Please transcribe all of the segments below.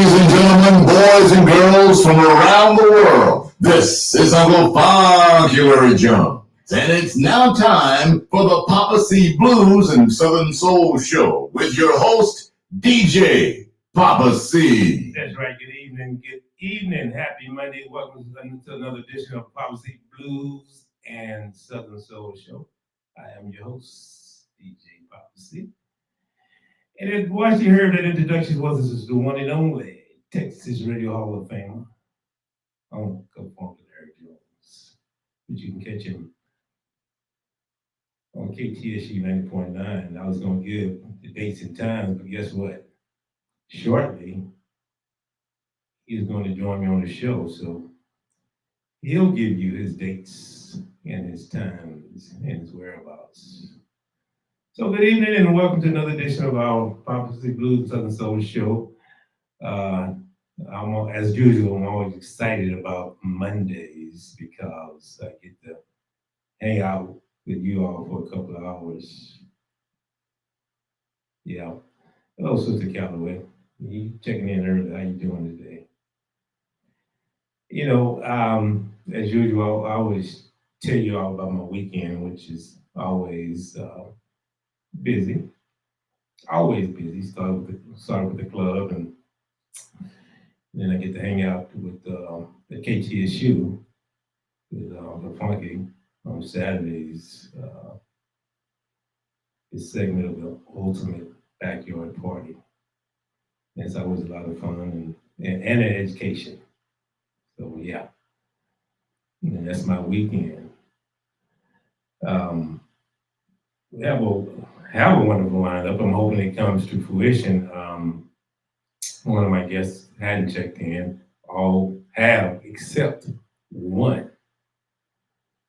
Ladies and gentlemen, boys and girls from around the world, this is Uncle Funky Jones, and it's now time for the Poppa Blues and Southern Soul Show with your host, DJ Poppa C. That's right. Good evening. Happy Monday. Welcome to another edition of Poppa Blues and Southern Soul Show. I am your host, DJ Poppa C. And the voice you heard that introduction was the one and only Texas Radio Hall of Famer, Uncle Funky Jones. But you can catch him on KTSU 90.9. I was going to give the dates and times, but guess what? Shortly, he's going to join me on the show, so he'll give you his dates and his times and his whereabouts. So good evening and welcome to another edition of our Poppa Blues and Southern Soul Show. As usual, I'm always excited about Mondays because I get to hang out with you all for a couple of hours. Yeah. Hello, Sister Calloway. You checking in early. How you doing today? You know, as usual, I always tell you all about my weekend, which is always busy. Always busy. Start with the club, and then I get to hang out with the KTSU with the Funky on Saturdays. This segment of the ultimate backyard party. It's always a lot of fun and an education. So yeah, and that's my weekend. We have a wonderful lineup. I'm hoping it comes to fruition. One of my guests hadn't checked in. All have except one.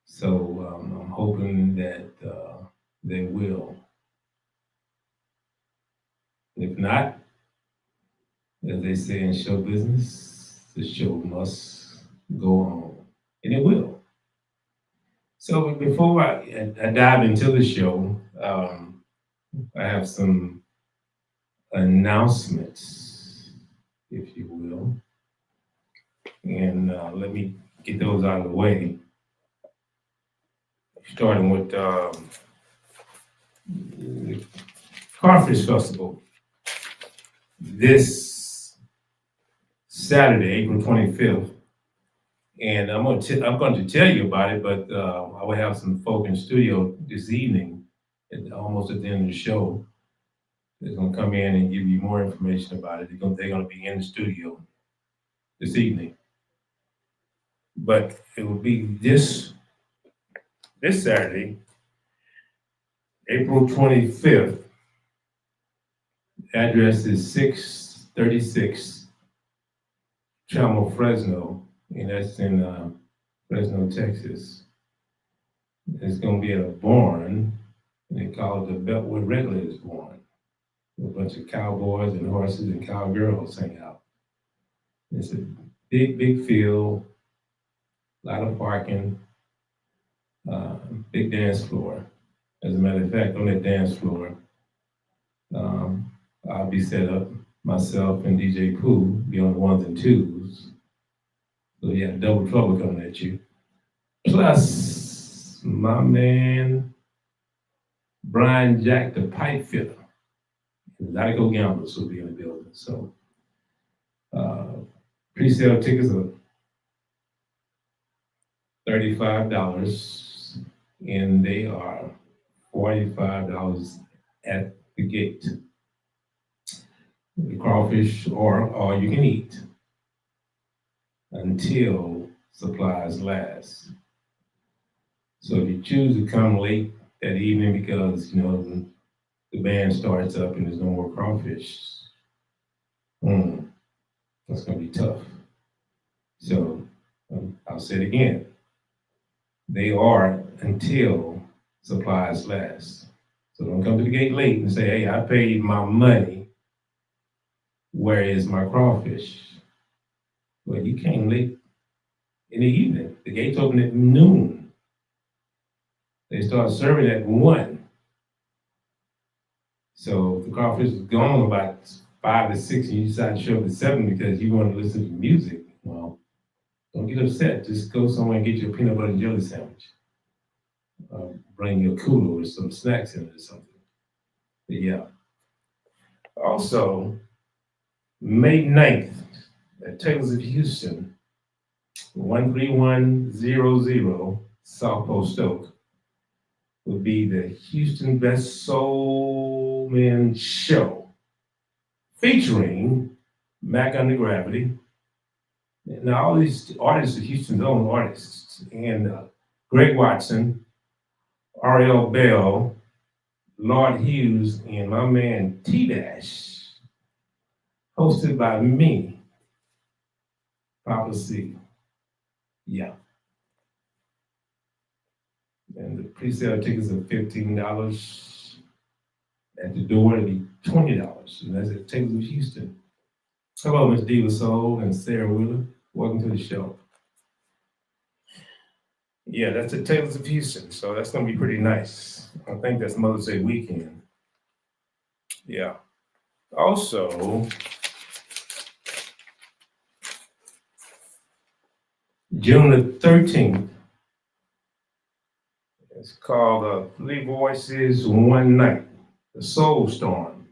So I'm hoping that they will. If not, as they say in show business, the show must go on, and it will. So before I dive into the show, I have some announcements, if you will, and let me get those out of the way. Starting with the Crawfish Festival this Saturday, April 25th. And I'm going to tell you about it, but I will have some folk in studio this evening, almost at the end of the show. They're going to come in and give you more information about it. They're going to be in the studio this evening. But it will be this Saturday, April 25th. Address is 636 Chamo Fresno, and that's in Fresno, Texas. It's going to be at a barn, and they call it the Beltway Regulators Barn. A bunch of cowboys and horses and cowgirls hang out. It's a big field, a lot of parking, big dance floor. As a matter of fact, on that dance floor, I'll be set up, myself and DJ Pooh, be on the ones and twos. So yeah, double trouble coming at you. Plus, my man, Brian Jack, the pipe fitter. Zygo Gamblers will be in the building. So pre-sale tickets are $35, and they are $45 at the gate. The crawfish or all you can eat until supplies last. So if you choose to come late that evening because the band starts up and there's no more crawfish, that's gonna be tough. So I'll say it again. They are until supplies last. So don't come to the gate late and say, hey, I paid my money. Where is my crawfish? Well, you came late in the evening. The gates open at noon. They start serving at 1. So the crawfish is gone about 5 or 6 and you decide to show up at 7 because you want to listen to music, well, don't get upset. Just go somewhere and get you a peanut butter and jelly sandwich. Bring you a cooler with some snacks in it or something. But yeah. Also, May 9th at Taylor's of Houston, 13100 South Post Oak, will be the Houston Best Soul Men Show, featuring Mac Under Gravity. Now, all these artists are Houston's own artists, and Greg Watson, Ariel Bell, Lord Hughes, and my man T-Dash, hosted by me, Poppa C. Yeah. And the pre-sale tickets are $15. At the door, it'll be $20. And that's at Taylor's of Houston. Hello, Miss Diva Soul and Sarah Wheeler. Welcome to the show. Yeah, that's at Taylor's of Houston. So that's going to be pretty nice. I think that's Mother's Day weekend. Yeah. Also, June the 13th, it's called Three Voices, One Night, The Soul Storm,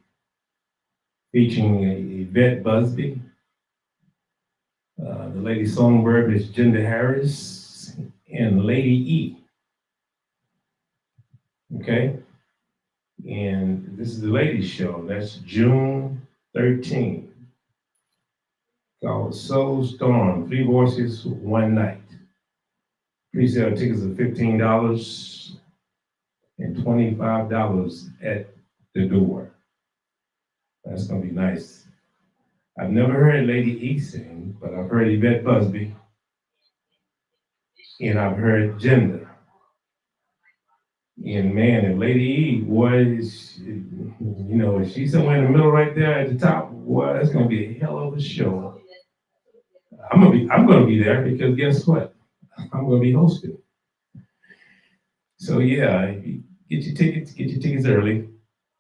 featuring Yvette Busby. The Lady Songbird is Jinder Harris and Lady E. Okay? And this is the ladies' show. That's June 13th. Called Soul Storm, Three Voices, One Night. Pre-sale tickets are $15 and $25 at the door. That's gonna be nice. I've never heard Lady E sing, but I've heard Yvette Busby, and I've heard Jinder. And man, if Lady E was, if she's somewhere in the middle right there at the top, boy, that's gonna be a hell of a show. I'm gonna be there because guess what? I'm gonna be hosting. So yeah, get your tickets early.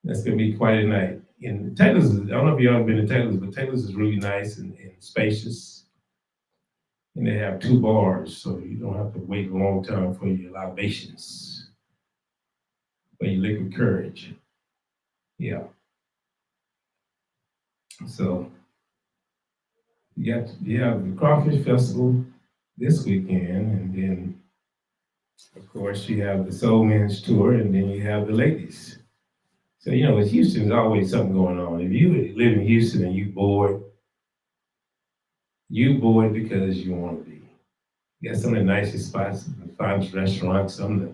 That's gonna be quite a night. And Taylor's, I don't know if y'all have been to Taylor's, but Taylor's is really nice and spacious. And they have 2 bars, so you don't have to wait a long time for your libations, for your liquid courage. Yeah. So you have the Crawfish Festival this weekend, and then of course you have the Soul Men's Tour, and then you have the ladies. So with Houston, there's always something going on. If you live in Houston and you bored because you want to be. You got some of the nicest spots, the finest restaurants, some of the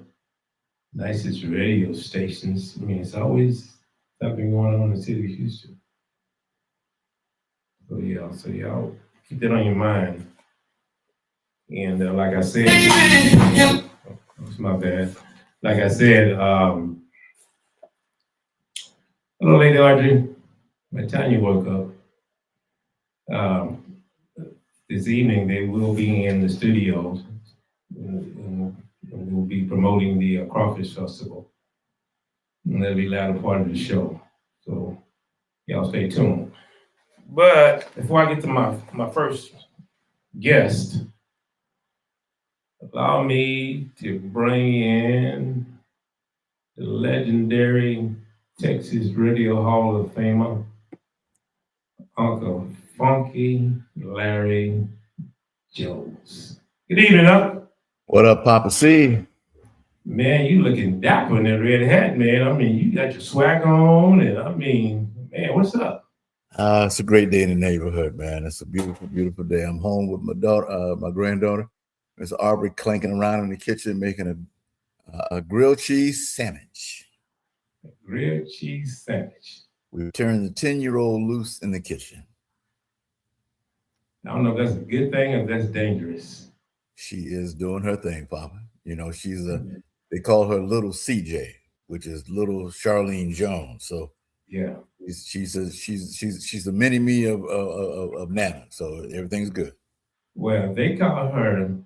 nicest radio stations. I mean, it's always something going on in the city of Houston. So y'all keep that on your mind. And like I said, that's my bad. Like I said, hello, Lady Audrey. By the time you woke up, this evening they will be in the studio and we'll be promoting the Crawfish Festival. And that'll be the latter part of the show. So y'all stay tuned. But before I get to my first guest, allow me to bring in the legendary Texas Radio Hall of Famer, Uncle Funky Larry Jones. Good evening, Uncle. What up, Poppa C? Man, you looking dapper in that red hat, man. I mean, you got your swag on, and I mean, man, what's up? It's a great day in the neighborhood, man. It's a beautiful, beautiful day. I'm home with my daughter, my granddaughter, Miss Aubrey, clanking around in the kitchen making a grilled cheese sandwich. A grilled cheese sandwich. We turned the 10-year-old loose in the kitchen. I don't know if that's a good thing or if that's dangerous. She is doing her thing, Papa. She's they call her Little CJ, which is Little Charlene Jones. So yeah, she's the mini me of Nana. So everything's good. Well, they call her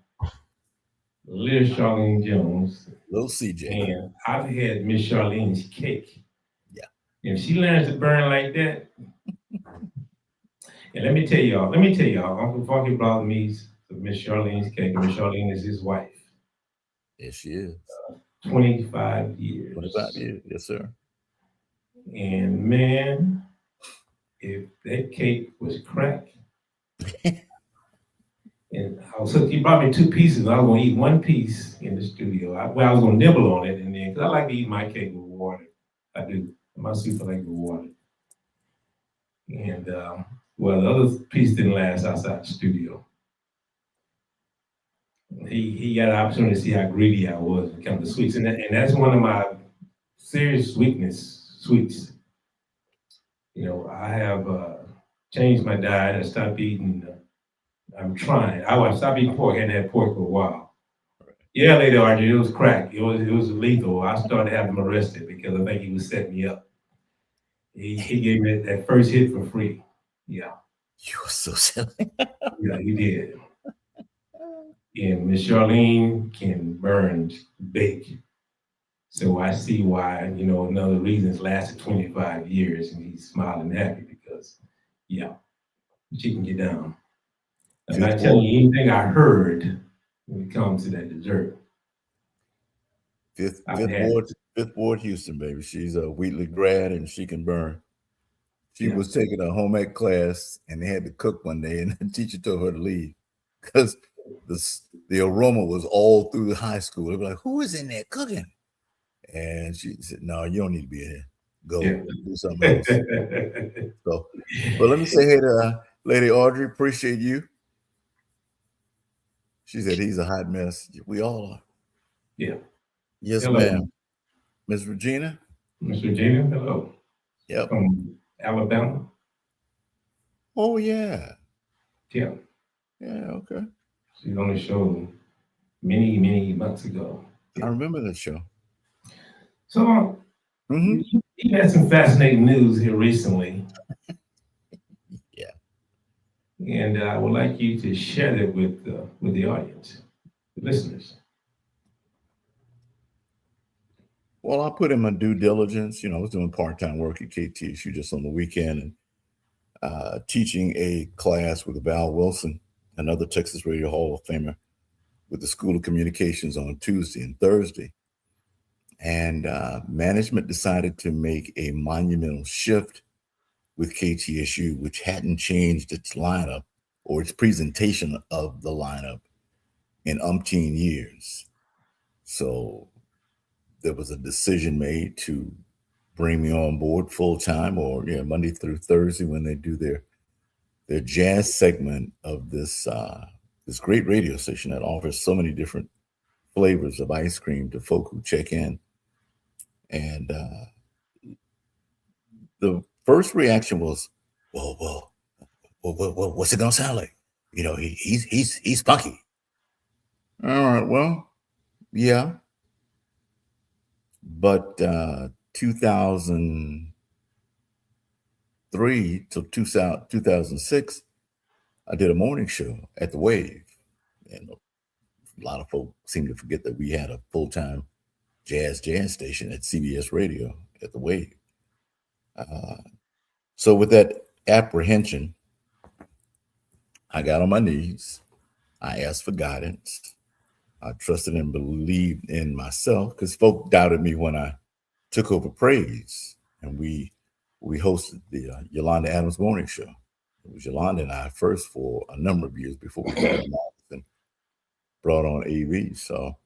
Little Charlene Jones. Little CJ. And I've had Miss Charlene's cake. Yeah. If she learns to burn like that, And let me tell y'all, Uncle Funky brought me Miss Charlene's cake. Miss Charlene is his wife. Yes, she is. 25 years. 25 years. Yes, sir. And man, if that cake was crack, and he brought me 2 pieces. I was gonna eat 1 piece in the studio. I was gonna nibble on it, and then because I like to eat my cake with water. I do. My soup I like with water. And well, the other piece didn't last outside the studio. He got an opportunity to see how greedy I was when it comes to sweets, and that's one of my serious weakness. Sweets. You know, I have changed my diet. I stopped eating. I'm trying. I stopped eating pork. I hadn't had pork for a while. Yeah, Lady Archie, it was crack. It was lethal. I started having him arrested because I think he was setting me up. He gave me that first hit for free. Yeah. You were so silly. Yeah, he did. And Miss Charlene can burn, bake. So I see why, you know, another reason it's lasted 25 years and he's smiling happy because, yeah, she can get down. I'm not telling you anything I heard when it comes to that dessert. Fifth Ward, Houston, baby. She's a Wheatley grad and she can burn. She was taking a home ec class and they had to cook one day and the teacher told her to leave because the aroma was all through the high school. They were like, "Who is in there cooking?" And she said, "No, you don't need to be in here. Go do something else." So, but let me say hey to Lady Audrey. Appreciate you. She said he's a hot mess. We all are. Yeah. Yes, hello. ma'am. Miss Regina. Miss Regina, hello. Yep. From Alabama. Oh yeah. Yeah. Yeah. Okay. She's on the show many months ago. I remember that show. So you had some fascinating news here recently. Yeah. And I would like you to share it with the audience, the listeners. Well, I put in my due diligence. You know, I was doing part-time work at KTSU just on the weekend and teaching a class with Val Wilson, another Texas Radio Hall of Famer, with the School of Communications on Tuesday and Thursday. And management decided to make a monumental shift with KTSU, which hadn't changed its lineup or its presentation of the lineup in umpteen years. So there was a decision made to bring me on board full time, or Monday through Thursday when they do their jazz segment of this great radio station that offers so many different flavors of ice cream to folk who check in. And the first reaction was, well, what's it gonna sound like? You know, he's funky. All right, well, yeah. But 2003 to 2006, I did a morning show at the Wave. And a lot of folk seem to forget that we had a full-time jazz station at CBS Radio at the Wave. So with that apprehension, I got on my knees. I asked for guidance. I trusted and believed in myself because folk doubted me when I took over Praise, and we hosted the Yolanda Adams Morning Show. It was Yolanda and I first for a number of years before we got and brought on AV. So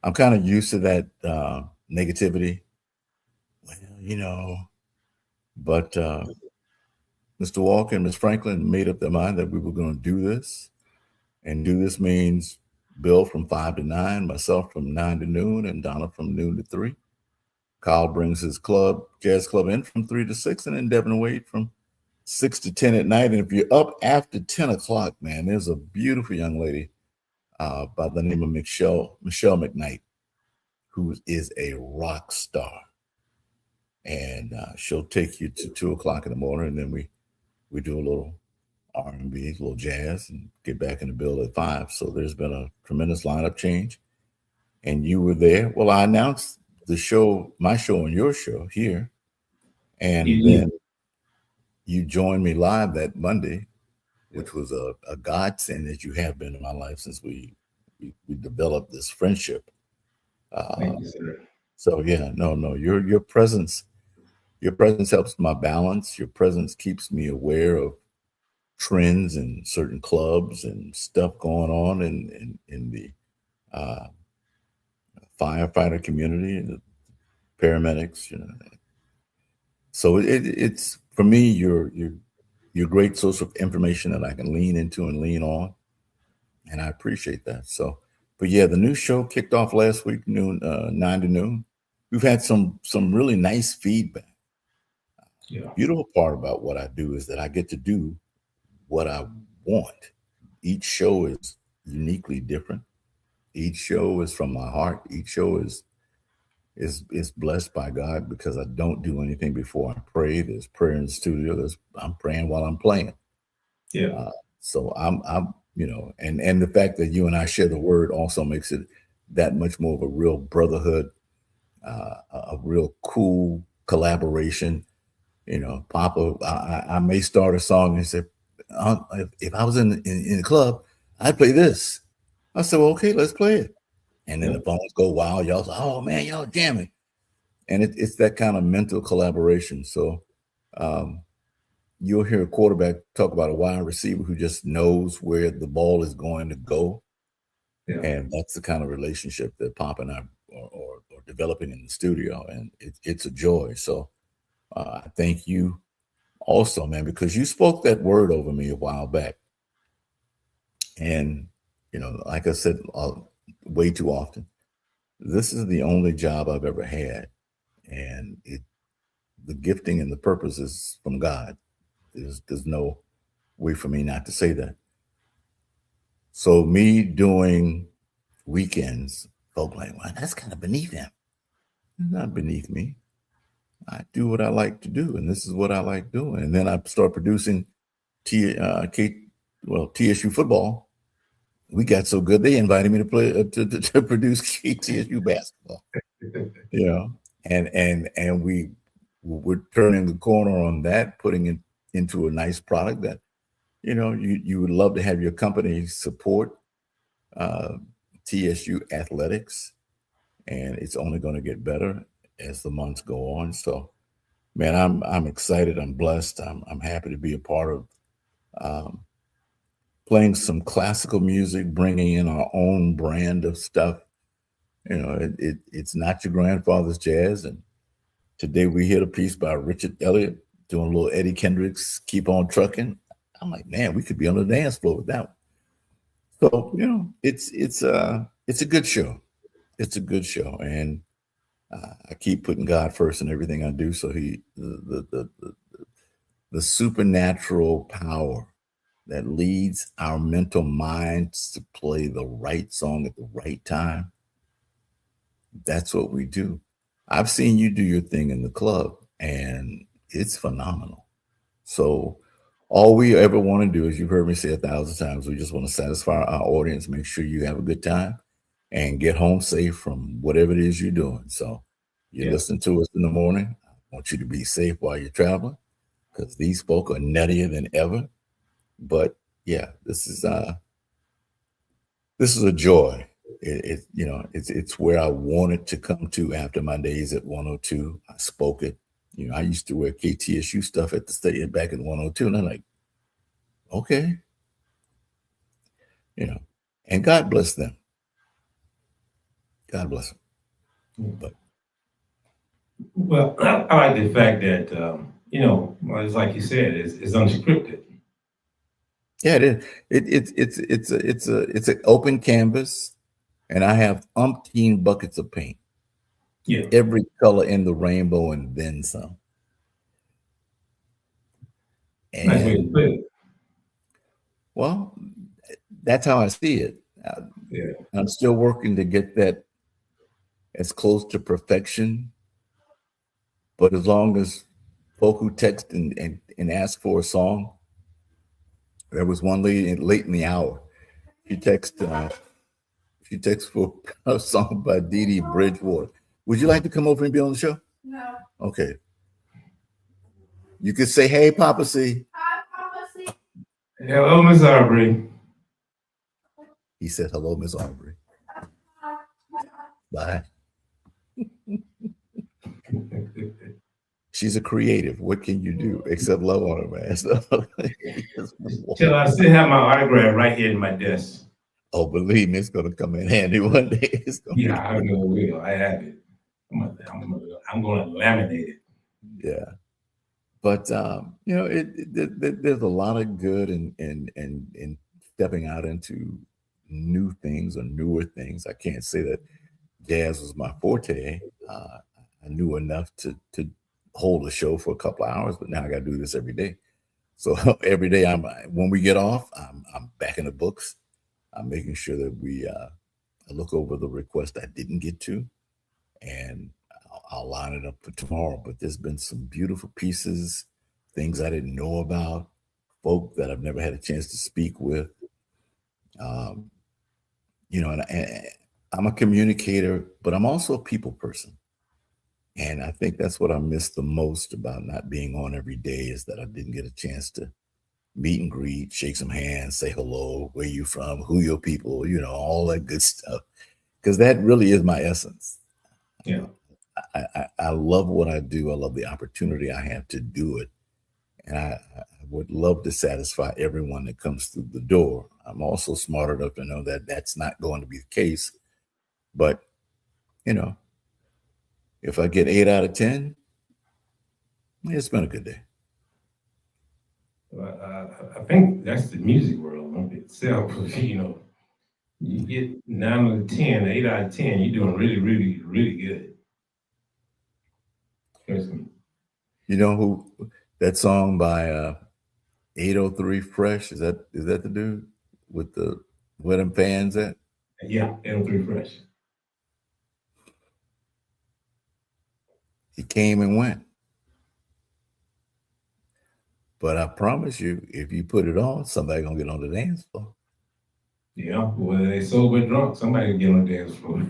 I'm kind of used to that negativity. Well, you know, but Mr. Walker and Ms. Franklin made up their mind that we were going to do this, and do this means Bill from 5 to 9, myself from 9 to noon, and Donna from noon to 3. Kyle brings his jazz club in from 3 to 6, and then Devin Wade from 6 to 10 at night. And if you're up after 10 o'clock, man, there's a beautiful young lady by the name of Michelle McKnight, who is a rock star. And she'll take you to 2 o'clock in the morning, and then we do a little R&B, a little jazz, and get back in the bill at 5. So there's been a tremendous lineup change. And you were there. Well, I announced the show, my show and your show here. And then you joined me live that Monday, which Yes. was a godsend that you have been in my life since we developed this friendship. Thank Uh, you, sir. so yeah, no, your presence helps my balance. Your presence keeps me aware of trends and certain clubs and stuff going on in the uh, firefighter community, the paramedics. You know, so it's for me. You're great source of information that I can lean into and lean on, and I appreciate that. So, but yeah, the new show kicked off last week, noon 9 to noon. We've had some really nice feedback. Yeah. Beautiful part about what I do is that I get to do what I want. Each show is uniquely different. Each show is from my heart. Each show is blessed by God because I don't do anything before I pray. There's prayer in the studio. I'm praying while I'm playing. Yeah. So I'm and the fact that you and I share the word also makes it that much more of a real brotherhood, a real cool collaboration. You know, Papa, I may start a song and say, if I was in the club, I'd play this. I said, well, okay, let's play it. And then the Yep. phones go wild. Y'all say, oh man, y'all jamming. And it's that kind of mental collaboration. So um, you'll hear a quarterback talk about a wide receiver who just knows where the ball is going to go. Yeah. And that's the kind of relationship that Pop and I are developing in the studio. And it's a joy. So I thank you also, man, because you spoke that word over me a while back. And, like I said, way too often, this is the only job I've ever had. And the gifting and the purpose is from God. There's no way for me not to say that. So me doing weekends, folk like, well, that's kind of beneath him. It's not beneath me. I do what I like to do, and this is what I like doing. And then I start producing TSU football. We got so good they invited me to play to produce TSU basketball. You know, and we're turning the corner on that, putting it into a nice product that you would love to have your company support uh, TSU athletics, and it's only going to get better as the months go on. So, man, I'm excited. I'm blessed. I'm happy to be a part of um, playing some classical music, bringing in our own brand of stuff. It's not your grandfather's jazz. And today we heard a piece by Richard Elliott doing a little Eddie Kendricks, "Keep on Trucking." I'm like, man, we could be on the dance floor with that one. So it's a good show. It's a good show, and I keep putting God first in everything I do. So the supernatural power that leads our mental minds to play the right song at the right time. That's what we do. I've seen you do your thing in the club, and it's phenomenal. So all we ever want to do, as you've heard me say 1,000 times, we just want to satisfy our audience, make sure you have a good time, and get home safe from whatever it is you're doing. So you Yeah. listen to us in the morning. I want you to be safe while you're traveling because these folk are nuttier than ever. But yeah, this is a joy. It's where I wanted to come to after my days at 102. I spoke it. I used to wear KTSU stuff at the state back in 102, and I'm like, okay, and God bless them. God bless them. But Well, I like the fact that well, it's like you said, it's unscripted. yeah, it is. It's an open canvas, and I have umpteen buckets of paint, Yeah. every color in the rainbow, and then some. Nice way to And put it. well, that's how I see it. Yeah. I'm still working to get that as close to perfection. But as long as folk who text and ask for a song, there was one lady late in the hour. She texted for a song by Dee Dee Bridgewater. Would you like to come over and be on the show? No. Okay. You could say, "Hey, Papa C." Hello, Miss Aubrey. He said, "Hello, Miss Aubrey." Bye. She's a creative. What can you do except love on her, man? So, Till I still have my autograph right here in my desk. oh, believe me, it's going to come in handy one day. It's gonna Yeah, I know it will. I have it. I'm going to laminate it. Yeah. But you know, there's a lot of good in stepping out into new things or newer things. I can't say that jazz was my forte. I knew enough to hold a show for a couple of hours, but now I got to do this every day. So every day, when we get off, I'm back in the books. I'm making sure that I look over the request I didn't get to, and I'll line it up for tomorrow. But there's been some beautiful pieces, things I didn't know about, folk that I've never had a chance to speak with. You know, and I'm a communicator, but I'm also a people person. And I think that's what I miss the most about not being on every day, is that I didn't get a chance to meet and greet, shake some hands, say hello, where you from, who your people, you know, all that good stuff. Because that really is my essence. Yeah. I love what I do. I love the opportunity I have to do it. And I would love to satisfy everyone that comes through the door. I'm also smart enough to know that that's not going to be the case. But, you know, if I get 8 out of 10, it's been a good day. I think that's the music world itself. You know, you get 9 out of 10, 8 out of 10, you're doing really, really, really good. Personally. You know who that song by 803 Fresh, is that the dude with the where them fans at? Yeah, 803 Fresh. He came and went. But I promise you, if you put it on, somebody gonna get on the dance floor. Yeah, whether they sober or drunk, somebody will get on the dance floor.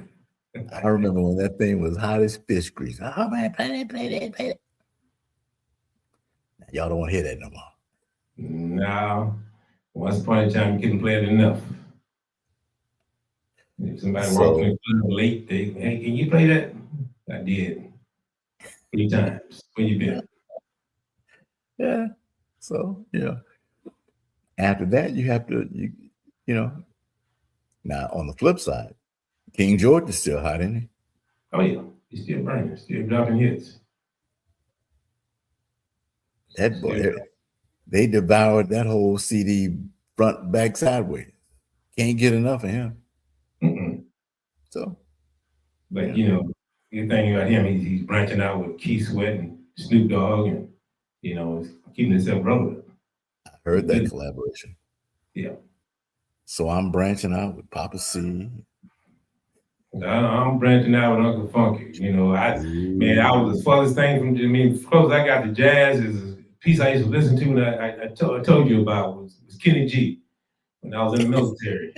I remember when that thing was hot as fish grease. Oh man, play that. Y'all don't want to hear that no more. No, once upon a time you couldn't play it enough. If somebody walked in the club late, hey, can you play that? I did. 3 times. Where you been? Yeah. So, yeah. After that, you have to, you know. Now, on the flip side, King George is still hot, isn't he? Oh, yeah. He's still burning, still dropping hits. That boy, they devoured that whole CD front, back, sideways. Can't get enough of him. Mm-mm. So, but yeah. you know, the thing about him, he's branching out with Keith Sweat and Snoop Dogg, and you know, keeping himself relevant. I heard that collaboration. Yeah. So I'm branching out with Poppa C. I'm branching out with Uncle Funky. You know, I was the farthest thing from. I mean, close I got to jazz is a piece I used to listen to, and I told you about was Kenny G when I was in the military.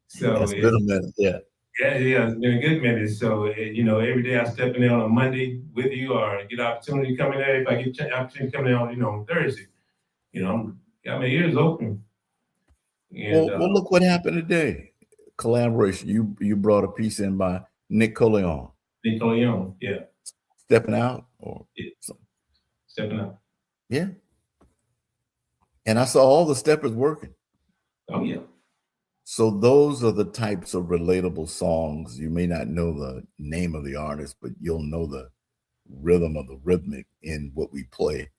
So it's been a minute, yeah. Yeah, it's been a good minute. So, you know, every day I step in there on a Monday with you, or get opportunity coming there. If I get opportunity coming there on, you know, on Thursday, you know, got my ears open. And, well, look what happened today. Collaboration. You brought a piece in by Nick Coleon. Nick Coleon, yeah. Stepping out or something. Stepping out. Yeah. And I saw all the steppers working. Oh, yeah. So those are the types of relatable songs. You may not know the name of the artist, but you'll know the rhythm of the rhythmic in what we play.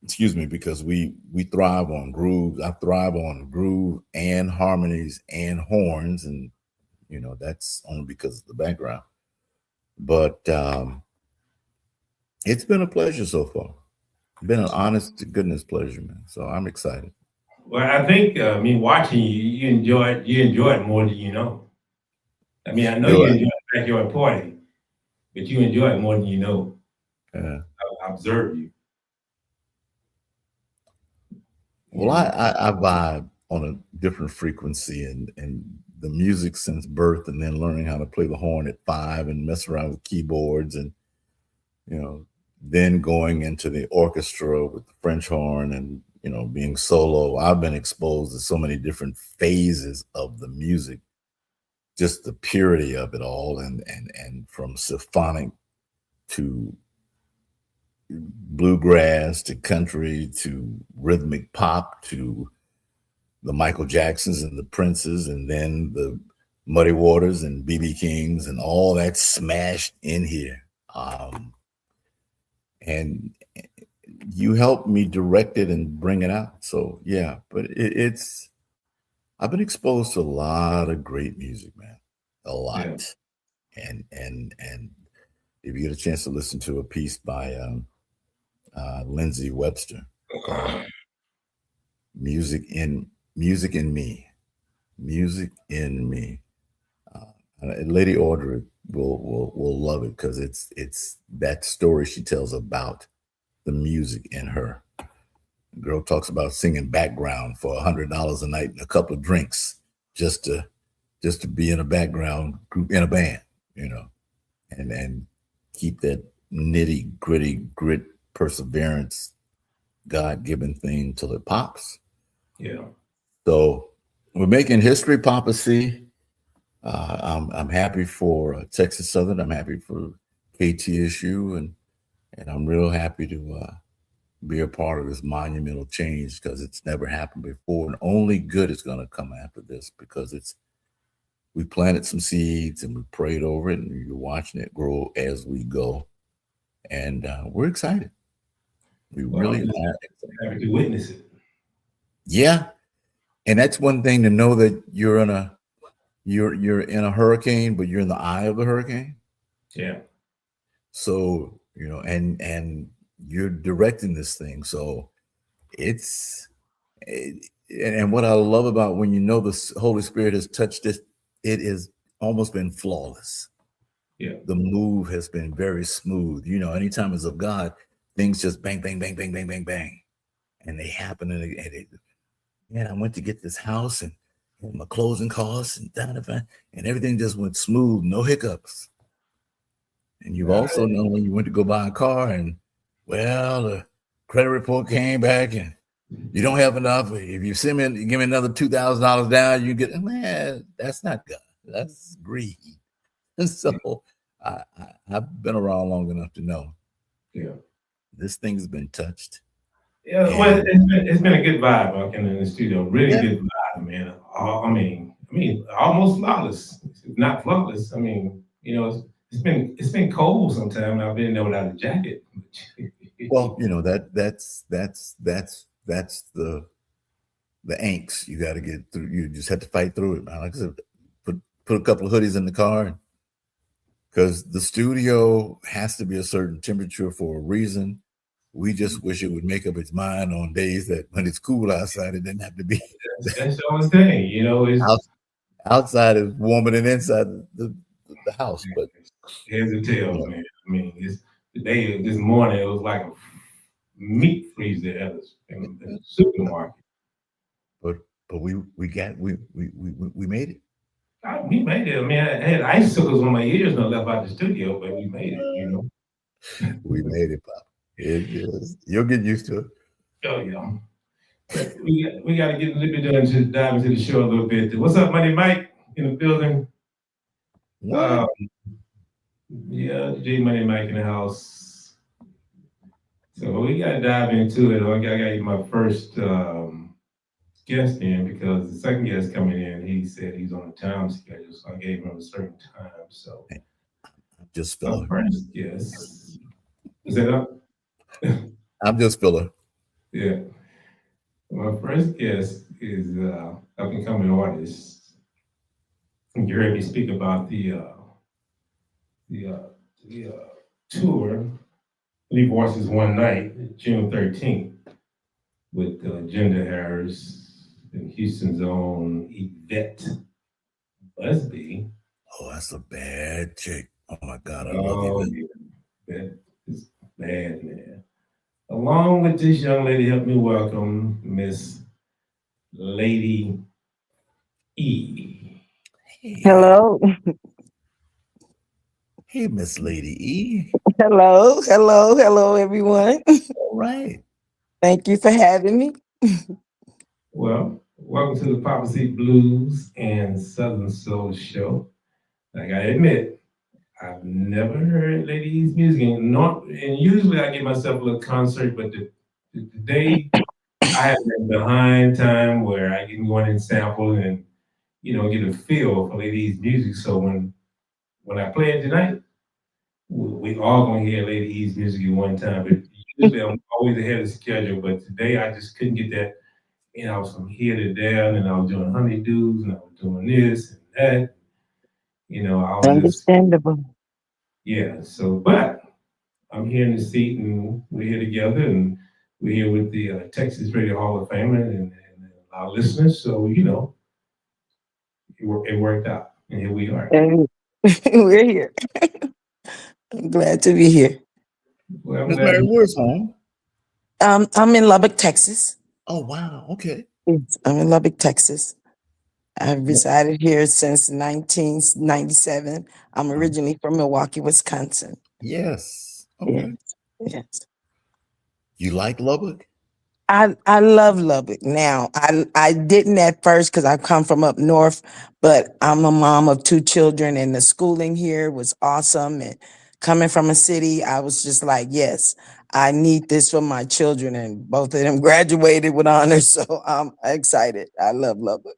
Excuse me, because we thrive on grooves. I thrive on groove and harmonies and horns, and you know that's only because of the background. But it's been a pleasure so far. Been an honest to goodness pleasure, man. So I'm excited. Well, I think me watching you, you enjoy it more than you know. I mean, I know you enjoy the backyard party, but you enjoy it more than you know. I observe you. Well, I vibe on a different frequency, and the music since birth, and then learning how to play the horn at 5 and mess around with keyboards, and then going into the orchestra with the French horn and, being solo. I've been exposed to so many different phases of the music, just the purity of it all. And from symphonic to bluegrass to country to rhythmic pop to the Michael Jacksons and the Princes, and then the Muddy Waters and B.B. Kings and all that smashed in here. And you helped me direct it and bring it out. So yeah, but I've been exposed to a lot of great music, man, a lot. Yeah. And if you get a chance to listen to a piece by Lindsay Webster called Music in Me. Lady Audrey will love it because it's that story she tells about the music in her. The girl talks about singing background for $100 a night and a couple of drinks just to be in a background group in a band, and keep that nitty gritty grit, perseverance, God-given thing till it pops. Yeah. So we're making history, Poppa C. I'm happy for Texas Southern. I'm happy for KTSU, and I'm real happy to be a part of this monumental change because it's never happened before, and only good is going to come after this because we planted some seeds and we prayed over it, and you're watching it grow as we go, and we're excited. We really are happy to witness it. Yeah, and that's one thing to know that you're in a hurricane, but you're in the eye of the hurricane. Yeah. So, and you're directing this thing. So and what I love about when the Holy Spirit has touched it, it has almost been flawless. Yeah. The move has been very smooth. Anytime it's of God, things just bang, bang, bang, bang, bang, bang, bang. And they happen. I went to get this house and my closing costs and everything just went smooth, no hiccups. And you've also known when you went to go buy a car and, the credit report came back and you don't have enough. If you give me another $2,000 down, you get, man, that's not God. That's greed. And so I've been around long enough to know. Yeah. This thing's been touched. Yeah, well, it's been a good vibe walking in the studio. Really good vibe, man. I mean, almost flawless. Not flawless. It's been cold sometimes. I've been there without a jacket. Well, that's the angst you got to get through. You just have to fight through it, man. Like I said, put a couple of hoodies in the car, because the studio has to be a certain temperature for a reason. We just wish it would make up its mind on days that when it's cool outside, it didn't have to be. That's the only thing, it's outside is warmer than inside the house. But heads and tails, man. This morning it was like a meat freezer at the supermarket. But we made it. We made it. I had icicles on my ears when I left out the studio, but we made it. We made it, Pop. You'll get used to it. Oh yeah. But we got to get a little bit done to dive into the show a little bit. What's up, Money Mike in the building? Yeah, J Money Mike in the house. So we got to dive into it. I got my first guest in because the second guest coming in, he said he's on a time schedule, so I gave him a certain time. So just filler. First guest. Is that up? I'm just filler. Yeah. My first guest is up and coming artist. You heard me speak about the tour, Leave Voices One Night, June 13th, with Genda Harris and Houston's own Yvette Busby. Oh, that's a bad chick. Oh my God, I love you. That is bad, man. Along with this young lady, help me welcome Miss Lady E. Hey. Hello. Hey, Miss Lady E. Hello, hello, hello, everyone. All right. Thank you for having me. Well, welcome to the Poppa Blues and Southern Soul Show. I gotta admit, I've never heard Lady E's music, and usually I give myself a little concert, but today I have been behind time where I can go in and sample and get a feel for Lady E's music. So when I play it tonight, we all gonna hear Lady E's music at one time. But usually I'm always ahead of schedule, but today I just couldn't get that. And I was from here to there, and I was doing honeydews, and I was doing this and that. I was just, Understandable. yeah. So, but I'm here in the seat, and we're here together, and we're here with the Texas Radio Hall of Fame and our listeners. So, it worked out, and here we are. And we're here. I'm glad to be here. Well, I'm Miss glad. Mary, where's home? I'm in Lubbock, Texas. Oh, wow. Okay. Yes, I'm in Lubbock, Texas. I've resided here since 1997. I'm originally from Milwaukee, Wisconsin. Yes. Yes, Okay. yes. You like Lubbock? I love Lubbock now. I didn't at first because I come from up north, but I'm a mom of two children, and the schooling here was awesome. And coming from a city, I was just like, yes, I need this for my children, and both of them graduated with honors. So I'm excited. I love Lubbock.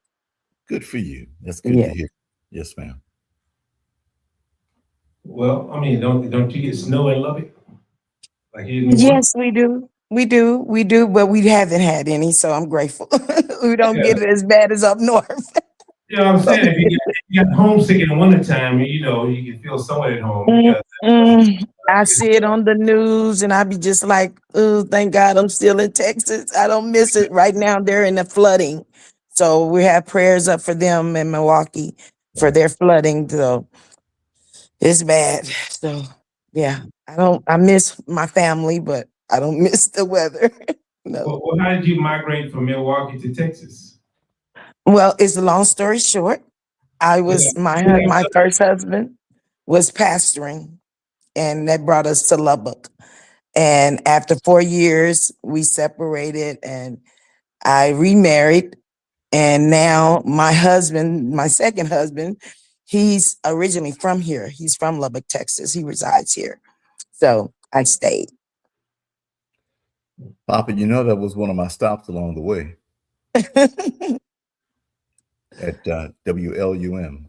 Good for you. That's good to Yeah. hear. Yes, ma'am. Well, I mean, don't you get snow in Lubbock like here in Milwaukee? Yes, we do. We do, but we haven't had any, so I'm grateful. We don't Yeah. get it as bad as up north. You know what I'm But saying? If you got homesick in the wintertime, you can feel somewhat at home Mm, because I see it on the news and I be just like, oh, thank God I'm still in Texas. I don't miss it. Right now they're in the flooding. So we have prayers up for them in Milwaukee for their flooding. So it's bad. So yeah, I miss my family, but I don't miss the weather. No. well, how did you migrate from Milwaukee to Texas? Well, it's a long story short. I Yeah, was yeah. my first husband was pastoring, and that brought us to Lubbock. And after 4 years, we separated and I remarried. And now my husband, my second husband, he's originally from here. He's from Lubbock, Texas. He resides here. So I stayed. Papa, you know that was one of my stops along the way at WLUM.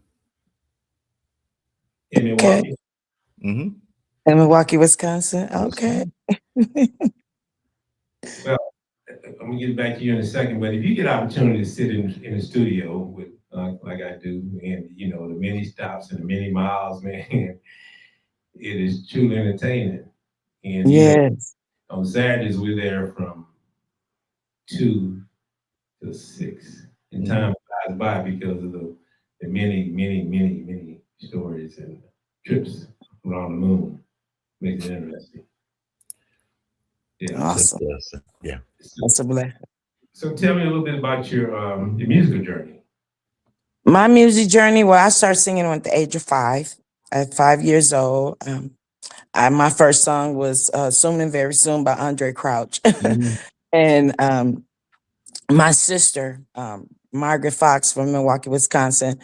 In Okay. Milwaukee. Mm-hmm. In Milwaukee, Wisconsin. Yes, Okay. Well, I'm gonna get back to you in a second, but if you get opportunity to sit in the studio with like I do, and the many stops and the many miles, man, it is truly entertaining. And Yes. on Saturdays we're there from 2 to 6, and time flies by because of the many, many, many, many stories and trips around the moon. Makes it interesting. Yeah. Awesome. Yeah. That's a blessing. So tell me a little bit about your musical journey. My music journey, well, I started singing at the age of 5. At 5 years old. My first song was Soon and Very Soon by Andre Crouch. Mhm. And my sister, Margaret Fox from Milwaukee, Wisconsin,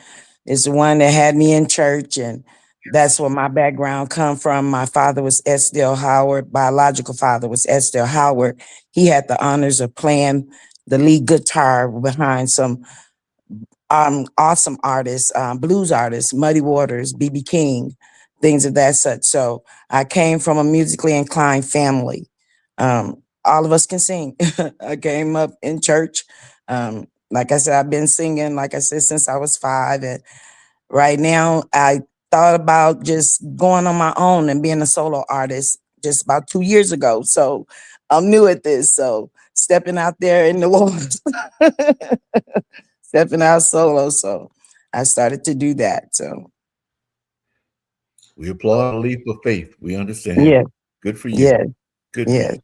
is the one that had me in church. And that's where my background come from. My father was S. Dale Howard. Biological father was S. Dale Howard. He had the honors of playing the lead guitar behind some awesome artists, blues artists, Muddy Waters, B.B. King, things of that such. So I came from a musically inclined family. All of us can sing. I came up in church. Like I said, I've been singing, like I said, since I was 5. And right now, I thought about just going on my own and being a solo artist just about 2 years ago. So I'm new at this. So stepping out there in the waters. Stepping out solo. So I started to do that. So We applaud a leap of faith. We understand. yeah, Good for you. yeah, Good for yeah. you.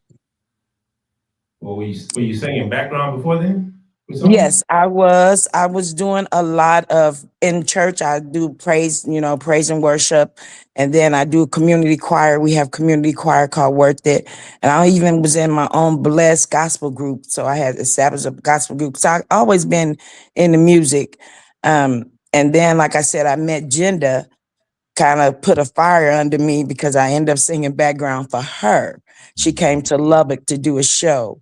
Well, were you singing background before then? Yes, I was. I was doing a lot of in church. I do praise, praise and worship. And then I do community choir. We have community choir called Worth It. And I even was in my own blessed gospel group. So I had established a gospel group. So I've always been in the music. And then, like I said, I met Jenda, kind of put a fire under me because I ended up singing background for her. She came to Lubbock to do a show.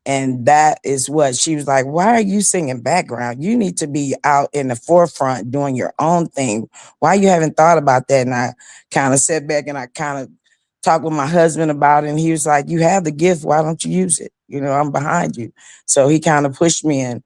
And that is what she was like, why are you singing background? You need to be out in the forefront doing your own thing. Why you haven't thought about that? And I kind of sat back and I kind of talked with my husband about it. And he was like, you have the gift. Why don't you use it? I'm behind you. So he kind of pushed me, and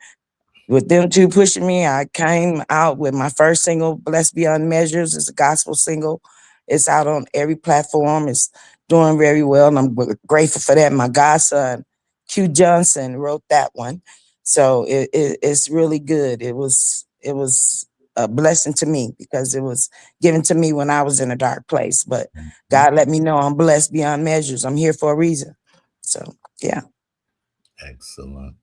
with them two pushing me, I came out with my first single, Blessed Beyond Measures. It's a gospel single. It's out on every platform. It's doing very well, and I'm grateful for that. My godson, Q Johnson, wrote that one. So it's really good. It was a blessing to me because it was given to me when I was in a dark place. But God let me know I'm blessed beyond measures. I'm here for a reason. So, yeah. Excellent.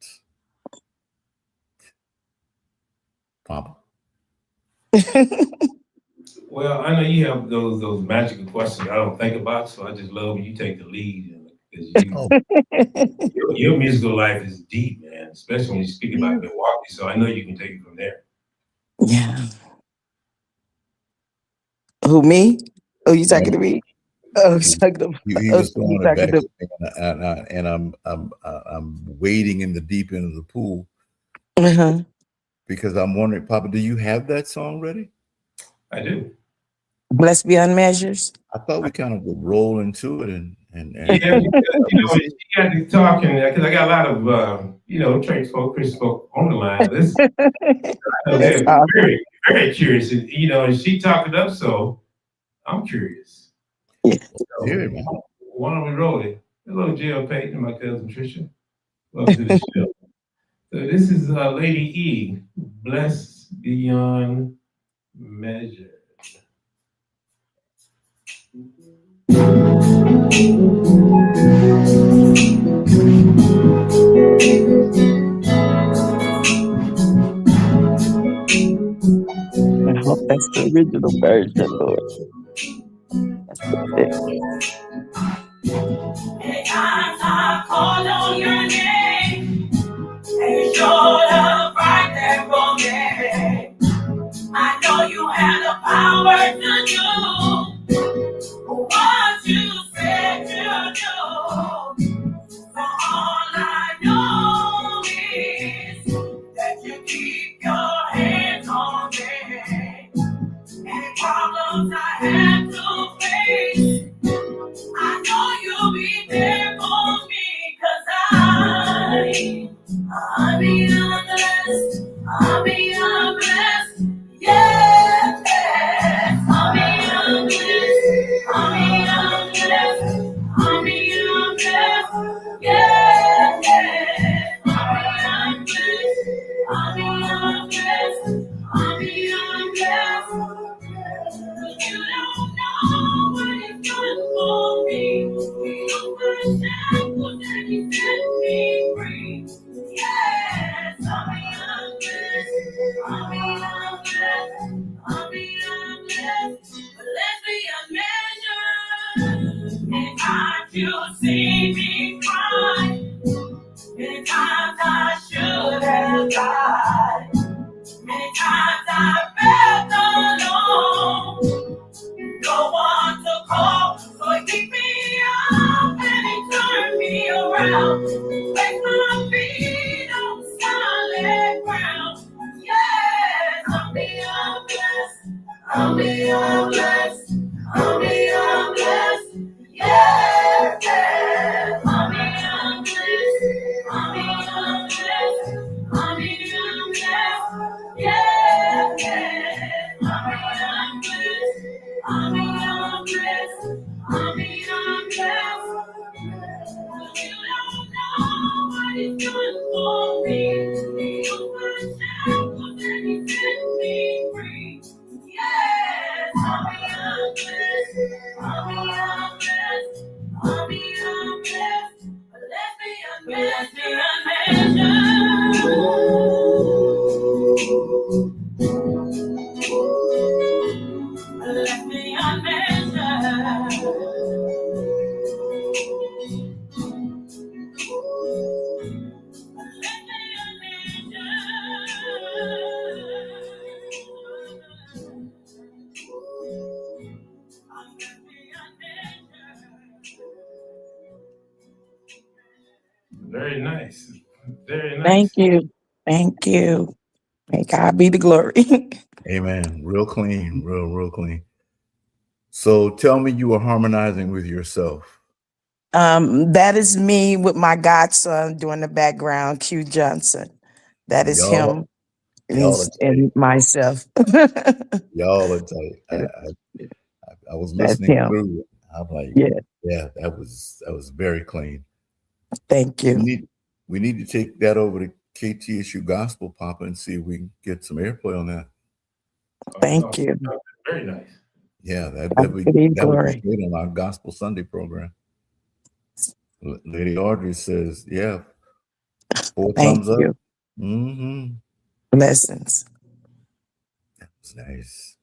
Poppa. Well, I know you have those magical questions I don't think about, so I just love when you take the lead because your musical life is deep, man. Especially when you speak about Milwaukee. So I know you can take it from there. Yeah. Who, me? Oh, you talking to me? Oh, you talking to You just throwing it back to me, and I'm wading in the deep end of the pool because I'm wondering, Poppa, do you have that song ready? I do. Blessed Beyond Measures. I thought we kind of would roll into it and yeah, you got to talk, and because I got a lot of church folk, Christian folk on the line. They're Awesome. very, very curious, and she talked it up, so I'm curious. Yeah. So, why don't we roll it? Hello, Jill Payton, my cousin Trisha. Welcome to the show. So this is Lady E, Blessed Beyond Measure. I hope that's the original version, Lord. Many times I called on your name, and you showed up right there for me. I know you had the power to do what you said you do. So all I know is that you keep your hands on me. Any problems I had to face, I know you'll be there for me, 'cause I'm beyond blessed, I'm beyond blessed, yeah, I'm beyond blessed, I'm beyond blessed, I'm beyond blessed, yeah, I'm beyond blessed, I'm beyond blessed, I'm beyond blessed. You don't know what it's done for me. You were shackles and he set me free. Yes, I'm beyond blessed. I'm beyond blessed. I'm beyond blessed. Blessed beyond measure. Many times you see me cry. Many times I should have died. Many times I felt alone. No one to call, so he picked me up and he turned me around. Placed my feet on solid ground. Yes, I'm beyond blessed. I'm beyond blessed. I'm beyond blessed. Yes, yes, I'm beyond blessed. I'm beyond blessed. I'm beyond blessed. Yes, yes, I'm beyond blessed. I'm beyond blessed. I'm beyond blessed. You don't know what he's done for me. You were shackles and he set me free. Yes, I'm Left beyond measure. Very nice. Very nice. Thank you. Thank you. May God be the glory. Amen. Real clean, real clean. So tell me you are harmonizing with yourself. That is me with my godson doing the background, Q Johnson. That is him Y'all are tight. and myself. Y'all are tight. I was That's listening him. through. I'm like, Yeah. yeah, that was very clean. Thank you. We need to take that over to KTSU Gospel, Poppa, and see if we can get some airplay on that. Thank you. Very nice. Yeah, that God would be be glory. great on our Gospel Sunday program. Lady Audrey says, yeah, 4 Thank thumbs up. you. Mm-hmm. Blessings. That's nice.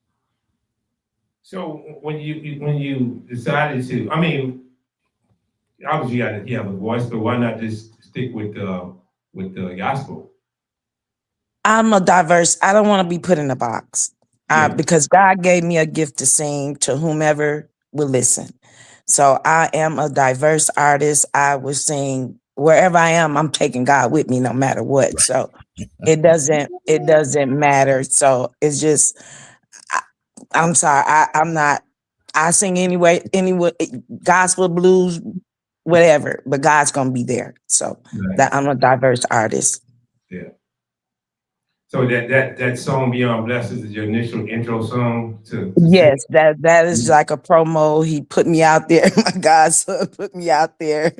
So when you decided to, I mean, obviously you have a voice, but why not just stick with the gospel? I'm a diverse. I don't want to be put in a box Yeah. because God gave me a gift to sing to whomever will listen. So I am a diverse artist. I will sing wherever I am. I'm taking God with me no matter what. So it doesn't matter. So it's just, I'm sorry. I'm not, I sing anyway, gospel, blues, whatever, but God's going to be there. So Right. that I'm a diverse artist. Yeah. So that song Beyond Blessed is your initial intro song to Yes, sing? that is like a promo. He put me out there. My godson put me out there.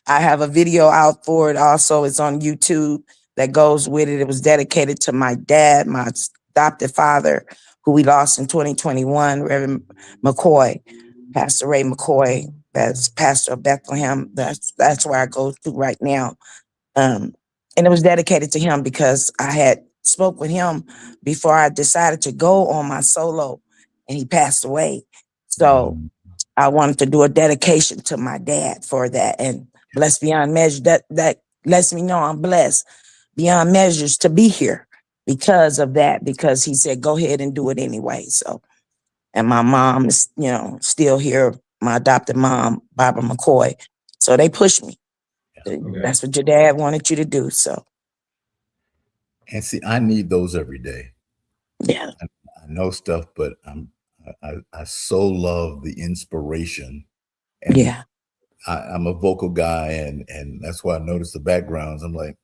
I have a video out for it also. It's on YouTube that goes with it. It was dedicated to my dad, my adopted father, who we lost in 2021, Reverend McCoy, Pastor Ray McCoy. That's pastor of Bethlehem. That's where I go to right now. And it was dedicated to him because I had spoke with him before I decided to go on my solo, and he passed away. So I wanted to do a dedication to my dad for that. And blessed beyond measure, that lets me know I'm blessed beyond measures to be here because of that, because he said, go ahead and do it anyway. So, and my mom is, still here, my adopted mom, Barbara McCoy. So they pushed me. Okay. That's what your dad wanted you to do. So, And see, I need those every day. yeah. I know stuff, but I so love the inspiration. And Yeah. I'm a vocal guy, and that's why I notice the backgrounds. I'm like,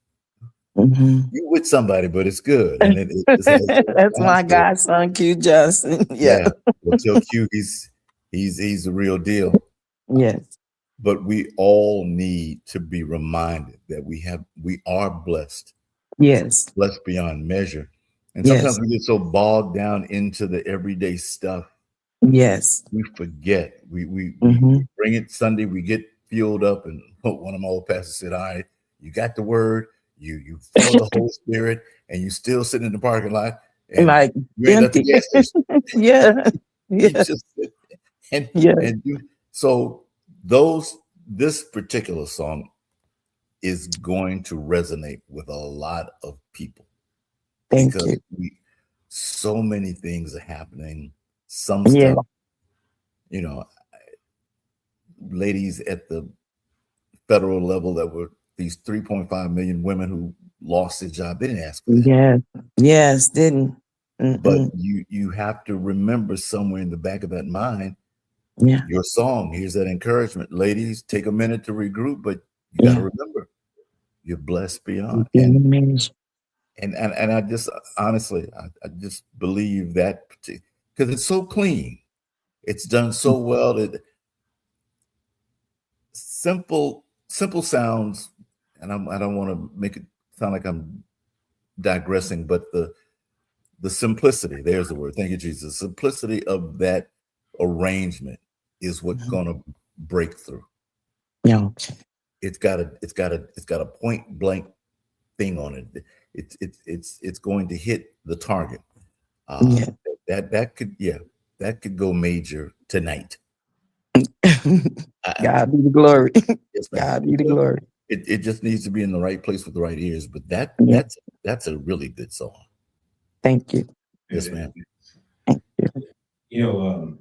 Mm-hmm. you with somebody, but it's good. And That's my godson, Q Justin. Yeah. Well, tell Q he's the real deal. Yes. But we all need to be reminded that we are blessed. Yes. Blessed beyond measure. And Yes. sometimes we get so bogged down into the everyday stuff. Yes. We forget. We Mm-hmm. bring it Sunday, we get fueled up, and one of my old pastors said, all right, you got the word, you follow the Holy Spirit, and you still sitting in the parking lot and like you ain't at the gas station. Yeah. You Yeah. just and Yeah. and so this particular song is going to resonate with a lot of people. Thank because you. so many things are happening. Some Yeah. stuff, ladies at the federal level that were these 3.5 million women who lost their job. They didn't ask for that. Yes. Yes. Didn't. Mm-mm. But you have to remember somewhere in the back of that mind, Yeah. your song. Here's that encouragement. Ladies, take a minute to regroup, but you got to remember you're blessed beyond. And I just honestly, I just believe that because it's so clean. It's done so well that simple sounds, and I don't want to make it sound like I'm digressing, but the simplicity, there's the word. Thank you, Jesus. The simplicity of that arrangement is what's gonna break through. Yeah. It's got a point blank thing on it. it's going to hit the target. Yeah. That could go major tonight. God be the glory. Yes, ma'am. God be the glory. It just needs to be in the right place with the right ears. But Yeah. that's a really good song. Thank you. Yes, ma'am. Thank you. You know,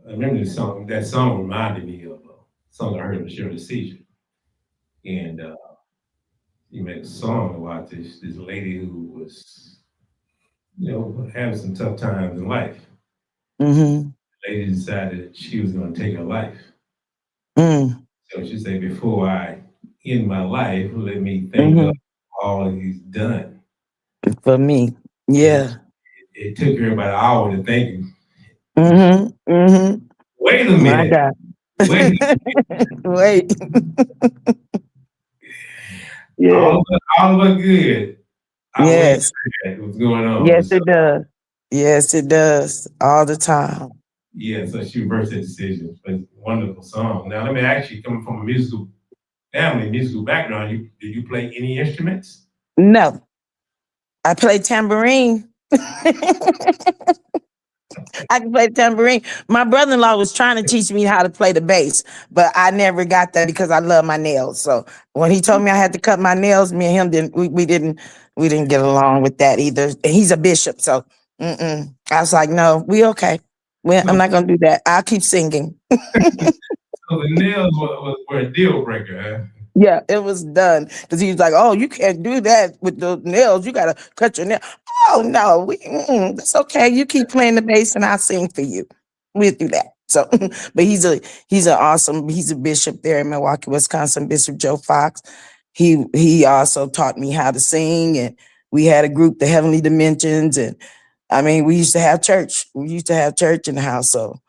I remember the song. That song reminded me of a song I heard of Shirley Caesar, and he made a song about this lady who was, having some tough times in life. Mm-hmm. The lady decided that she was going to take her life. Mm. So she said, "Before I end my life, let me thank God for all He's done." For me. Yeah. It took her about an hour to thank Him. Mm-hmm. Mm-hmm. Wait a My minute. God. Wait. Wait. Yeah. All of us good. Yes. What's going on? Yes, it does. Yes, it does. All the time. Yeah, so she reversed that decision. But wonderful song. Now let me ask you, coming from a musical family, musical background, did you play any instruments? No. I play tambourine. I can play tambourine. My brother-in-law was trying to teach me how to play the bass, but I never got that because I love my nails. So when he told me I had to cut my nails, me and him didn't get along with that either. And he's a bishop, so I was like, no, we okay. I'm not gonna do that. I'll keep singing. So the nails were a deal breaker, huh? Yeah, it was done because he was like, "Oh, you can't do that with the nails. You gotta cut your nail." Oh no, that's okay. You keep playing the bass, and I'll sing for you. We'll do that. So, but he's a bishop there in Milwaukee, Wisconsin. Bishop Joe Fox. He also taught me how to sing, and we had a group, the Heavenly Dimensions, and I mean, we used to have church. We used to have church in the house, so.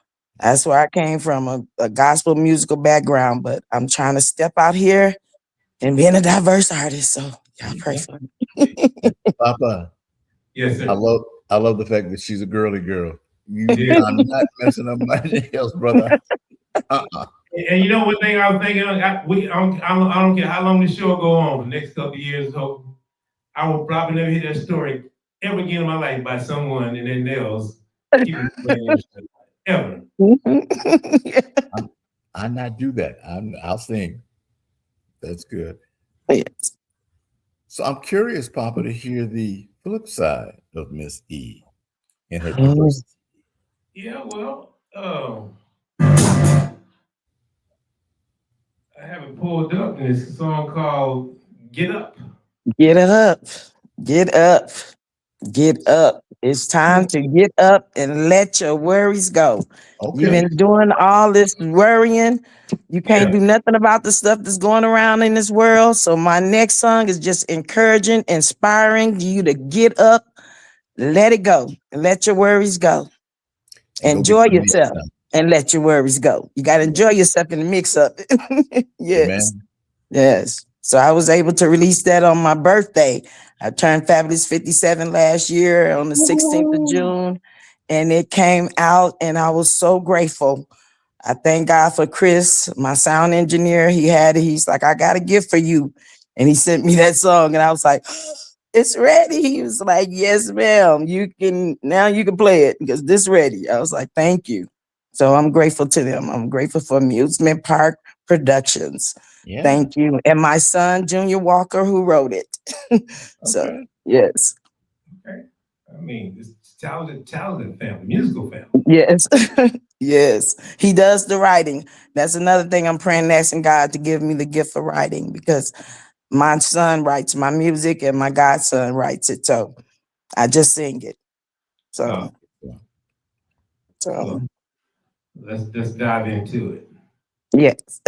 That's where I came from, a gospel musical background, but I'm trying to step out here and being a diverse artist. So y'all pray for me. Papa, Yes, sir. I love the fact that she's a girly girl. You Yeah. are not messing up my nails, brother. And you know one thing I was thinking, I don't care how long this show go on, the next couple of years, so I will probably never hear that story ever again in my life by someone in their nails keeping playing instruments, ever. I not do that. I'll sing. That's good. Yes. So I'm curious, Papa, to hear the flip side of Miss E and her Oh. diversity. Yeah, well, I have it pulled up, and it's a song called "Get Up." Get up. Get up. Get up. It's time to get up and let your worries go. Okay. You've been doing all this worrying. You can't do nothing about the stuff that's going around in this world. So my next song is just encouraging, inspiring you to get up, let it go, and let your worries go. And Enjoy go yourself and let your worries go. You got to enjoy yourself in the mix up. Yes. Amen. Yes. So I was able to release that on my birthday. I turned fabulous 57 last year on the 16th of June, and it came out, and I was so grateful. I thank God for Chris, my sound engineer. He's like, I got a gift for you. And he sent me that song, and I was like, it's ready. He was like, yes, ma'am. You can play it because this ready. I was like, thank you. So I'm grateful to them. I'm grateful for Amusement Park Productions. Yeah. Thank you. And my son, Junior Walker, who wrote it. So, Okay. yes. Okay. I mean, it's talented family, musical family. Yes. Yes. He does the writing. That's another thing I'm praying and asking God to give me the gift for writing because my son writes my music and my godson writes it. So I just sing it. So, Well, let's dive into it. yes.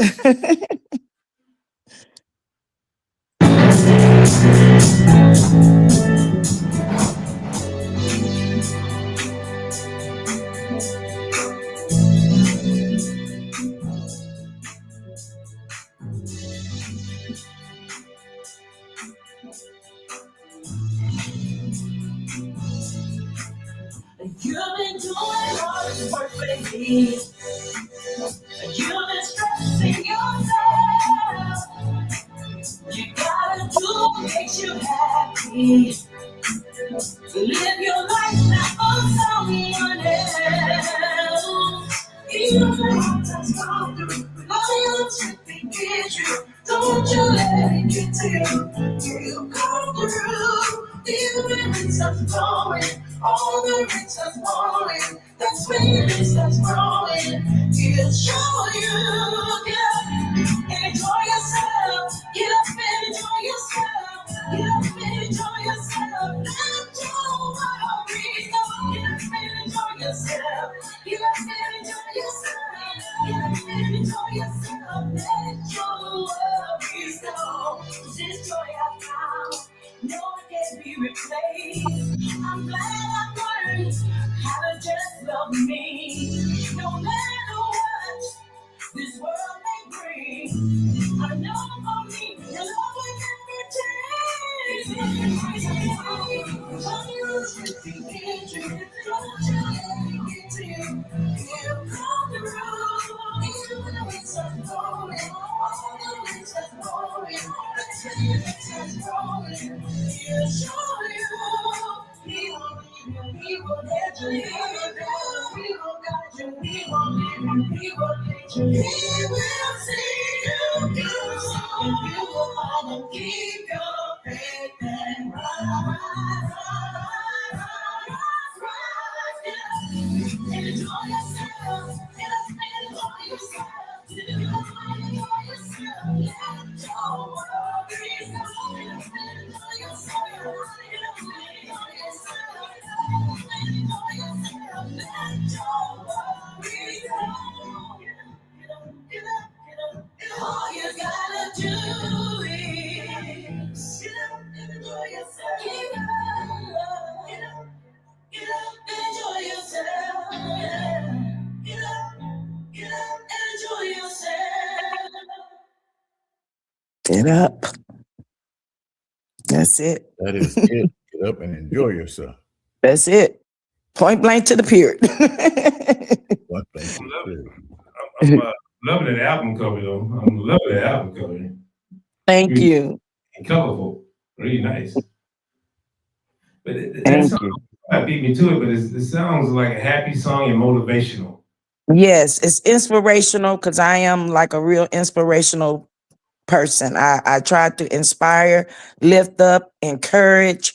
You've been doing all this work lately. You've been stressing yourself. You gotta do what makes you happy. you let it get to you. You come through. Even when it starts blowing, all the rain starts falling. That's when it starts growing. He'll show you. Get up and enjoy yourself. Get up and enjoy yourself. Get up and enjoy yourself. Let your worries go. Get up and enjoy yourself. Get up and enjoy yourself. Get up and enjoy yourself. Let your worries go. This joy I found, no one can be replaced. I'm glad I learned how to just love me. No matter what this world may bring, I know for me, your love will never change. All you should be getting, don't you let it get to you. He'll come through, even when the winds are blowing, all the winds are blowing, the winds are blowing. He'll show you. He won't leave you, he will let you leave you. He will guide you, he won't leave you, he will lead you. He will see you through, and you will find and keep your faith and rise. And enjoy yourself, get up and enjoy yourself. Get up and enjoy yourself. Let your worries go. Get up and enjoy yourself. Get up and enjoy yourself. Get up and enjoy yourself. Let your worries go. Get up, get up. All you gotta do is get up and enjoy yourself. Get up, get up. Get up and enjoy yourself. Get up and enjoy yourself. Get up. That's it. That is it. Get up and enjoy yourself. That's it. Point blank to the period. One thing. I'm loving that album cover though. I'm loving that album cover. Thank you. And colorful, really nice. But that Thank song you. might beat me to it, but it sounds like a happy song and motivational. Yes, it's inspirational because I am like a real inspirational person. I try to inspire, lift up, encourage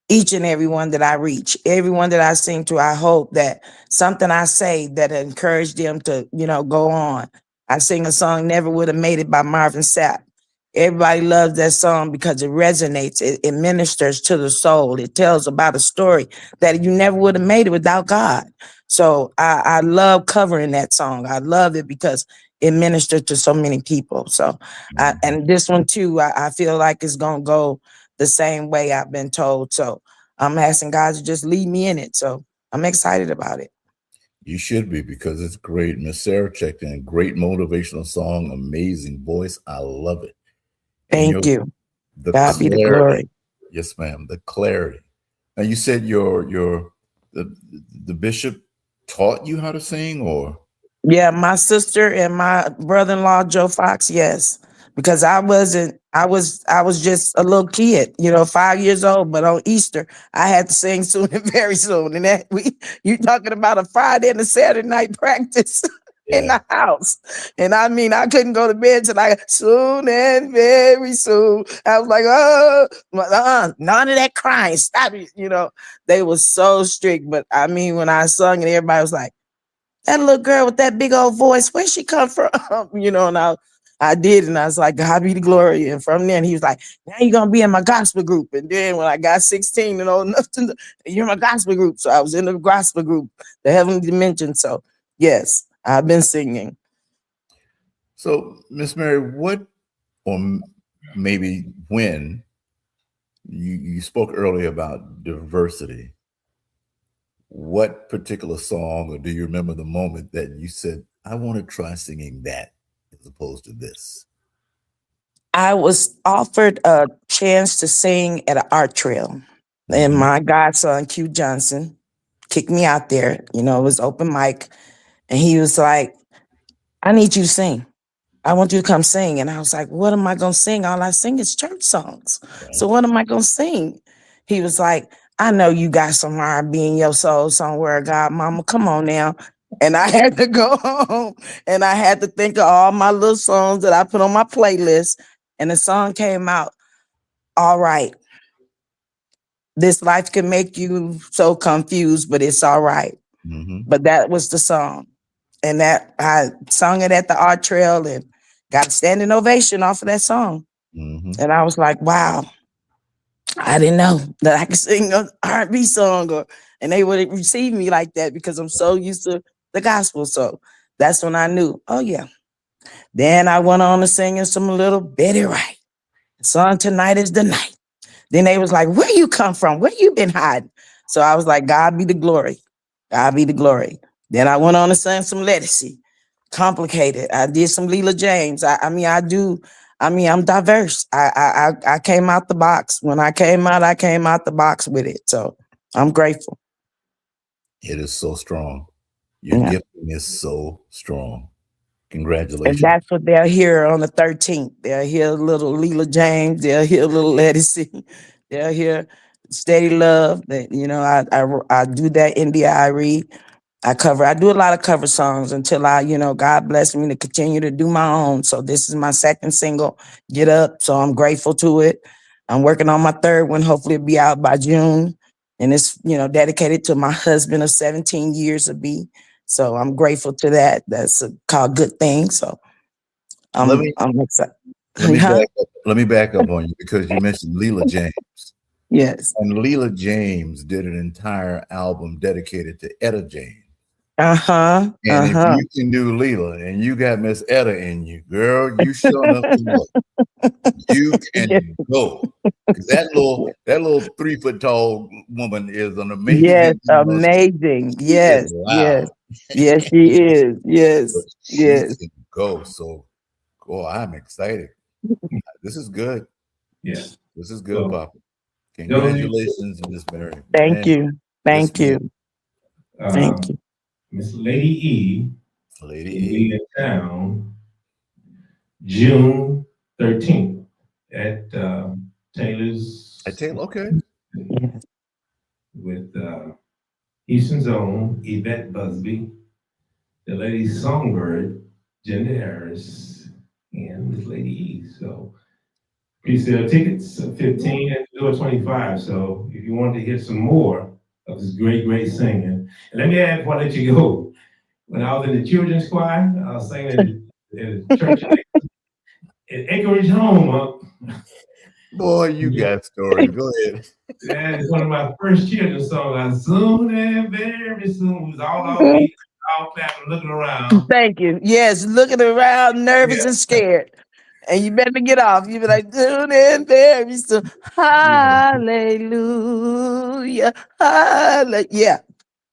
each and every one that I reach, everyone that I sing to. I hope that something I say that encourage them to, go on. I sing a song, Never Would Have Made It by Marvin Sapp. Everybody loves that song because it resonates. It ministers to the soul. It tells about a story that you never would have made it without God. So I love covering that song. I love it because it ministered to so many people. So, and this one too, I feel like it's going to go the same way I've been told. So I'm asking God to just lead me in it. So I'm excited about it. You should be, because it's great. Miss Sarah checked in. Great motivational song, amazing voice. I love it. Thank you. The God be the glory. Yes, ma'am. The clarity. Now you said the bishop taught you how to sing, or? Yeah, my sister and my brother-in-law Joe Fox. Yes, because I was just a little kid, 5 years old. But on Easter, I had to sing soon and very soon. And that you talking about a Friday and a Saturday night practice. In the house. And I mean, I couldn't go to bed till soon and very soon. I was like, none of that crying. Stop it. They were so strict. But I mean, when I sung and everybody was like, that little girl with that big old voice, where'd she come from? And I did. And I was like, God be the glory. And from then he was like, now you're going to be in my gospel group. And then when I got 16 and old enough you're in my gospel group. So I was in the gospel group, the Heavenly Dimension. So yes. I've been singing. So, Miss Mary, what, or maybe when you spoke earlier about diversity, what particular song, or do you remember the moment that you said, I want to try singing that as opposed to this? I was offered a chance to sing at an art trail, and my godson, Q Johnson, kicked me out there. It was open mic, and he was like, I need you to sing. I want you to come sing. And I was like, what am I going to sing? All I sing is church songs. Right. So what am I going to sing? He was like, I know you got some R&B in your soul somewhere, God, mama, come on now. And I had to go home and I had to think of all my little songs that I put on my playlist. And the song came out, all right. This life can make you so confused, but it's all right. Mm-hmm. But that was the song. And that I sung it at the art trail and got a standing ovation off of that song. Mm-hmm. And I was like, wow, I didn't know that I could sing an R&B song and they would receive me like that because I'm so used to the gospel. So that's when I knew, oh yeah. Then I went on to singing some little Betty Wright. The song Tonight is the Night. Then they was like, where you come from? Where you been hiding? So I was like, God be the glory. God be the glory. Then I went on to sing some Legacy. Complicated. I did some Leela James. I'm diverse. I came out the box. When I came out the box with it. So I'm grateful. It is so strong. Your Yeah. gifting is so strong. And Congratulations. that's what they'll hear on the 13th. They'll hear a little Leela James. They'll hear a little Legacy. They'll hear Steady Love. That I do that in the Irie. I do a lot of cover songs until God blessed me to continue to do my own. So this is my second single, Get Up. So I'm grateful to it. I'm working on my third one. Hopefully it'll be out by June. And it's, dedicated to my husband of 17 years of B. So I'm grateful to that. That's called Good Thing. So Let me I'm excited. let me Huh? back up. Let me back up on you because you mentioned Leela James. Yes. And Leela James did an entire album dedicated to Etta James. Uh-huh. And if Uh-huh. you can do Leela and you got Miss Etta in you, girl, you showing up to work. You can go. Because that little 3 foot tall woman is an Yes, amazing musician. amazing. She is Yes, yes. loud. Yes, she is. But Yes, she yes. can go. So I'm excited. This is good. Yeah. This is good, So Papa. those Congratulations, Miss Mary. Thank Man, you. yes, Thank you. Thank you. Miss Lady E Lady will E. be in town June 13th at Taylor's I tell you, okay. Yes. with Eastern Zone, Yvette Busby, the Lady Songbird, Jenda Harris, and Miss Lady E. So pre-sale tickets 15 and the door 25. So if you want to hear some more of this great, great singing, and let me add before I let you go. When I was in the children's choir, I was singing in the church in Anchorage Home. Boy, you got stories. Go ahead. That is one of my first children's songs. I soon and very soon. We was all off beat, all clapping, looking around. Thank you. Yes, looking around, nervous Yeah, and scared. And you better get off. You be like, tune in there. yeah. Hallelujah. Hallelujah. Yeah.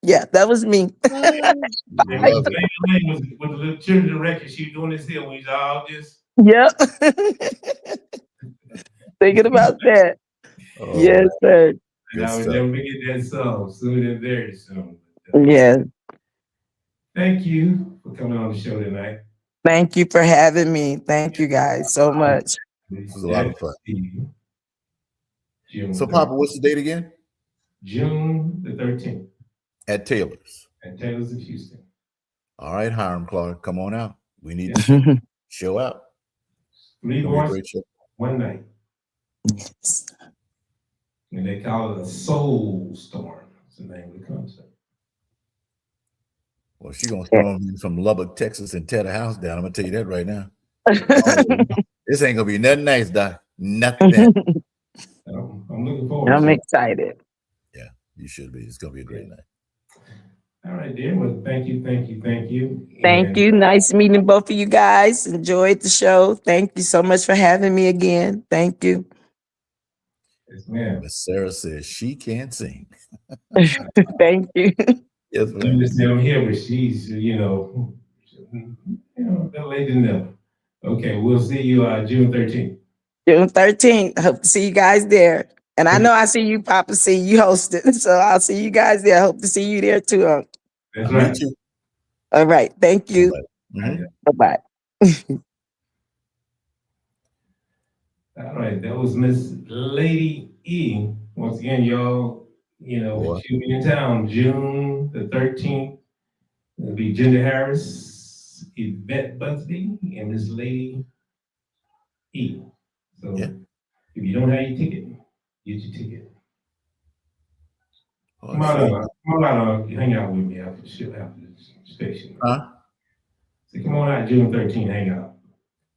Yeah, that was me. And Miss Love it. Lane was with the little children's record. She was doing this here. We was all just Yep. Thinking about that. Oh, Yes, man. sir. and Good I would stuff. never forget that song, soon and very soon. Yes. Thank you for coming on the show tonight. Thank you for having me. Thank you guys so much. This was a lot of fun. June So, 13th. Papa, what's the date again? June the 13th At Taylor's. at Taylor's of Houston. All right, Hiram Clark, come on out. We need to show out. 3 It'll be a voices, great show. one night. And they call it a soul storm. That's the name of the concert. Well, she's gonna storm you from Lubbock, Texas, and tear the house down. I'm gonna tell you that right now. This ain't gonna be nothing nice, Doc. Nothing. I'm looking forward I'm to it. excited. Yeah, you should be. It's gonna be a great night. All right, dear. Well, thank you, thank you, thank you. Thank And you. Nice meeting both of you guys. Enjoyed the show. Thank you so much for having me again. Thank you. yes, ma'am. Miss Sarah says she can't sing. Thank you. Yes, You ma'am. just down here, but she's, that lady never. Okay, we'll see you June 13th. June 13th. Hope to see you guys there. And I know I see you, Papa. See you hosting. So I'll see you guys there. Hope to see you there too. That's Me right. too. All right. Thank you. Mhm. Bye-bye. All right, that was Miss Lady E. Once again, y'all, Boy. she'll be in town June the 13th. It'll be Jenda Harris, Yvette Busby, and Miss Lady E. So Yeah. if you don't have your ticket, get your ticket. Oh, Come on out, hang out with me after the show, after the station. huh? So come on out June 13th, hang out.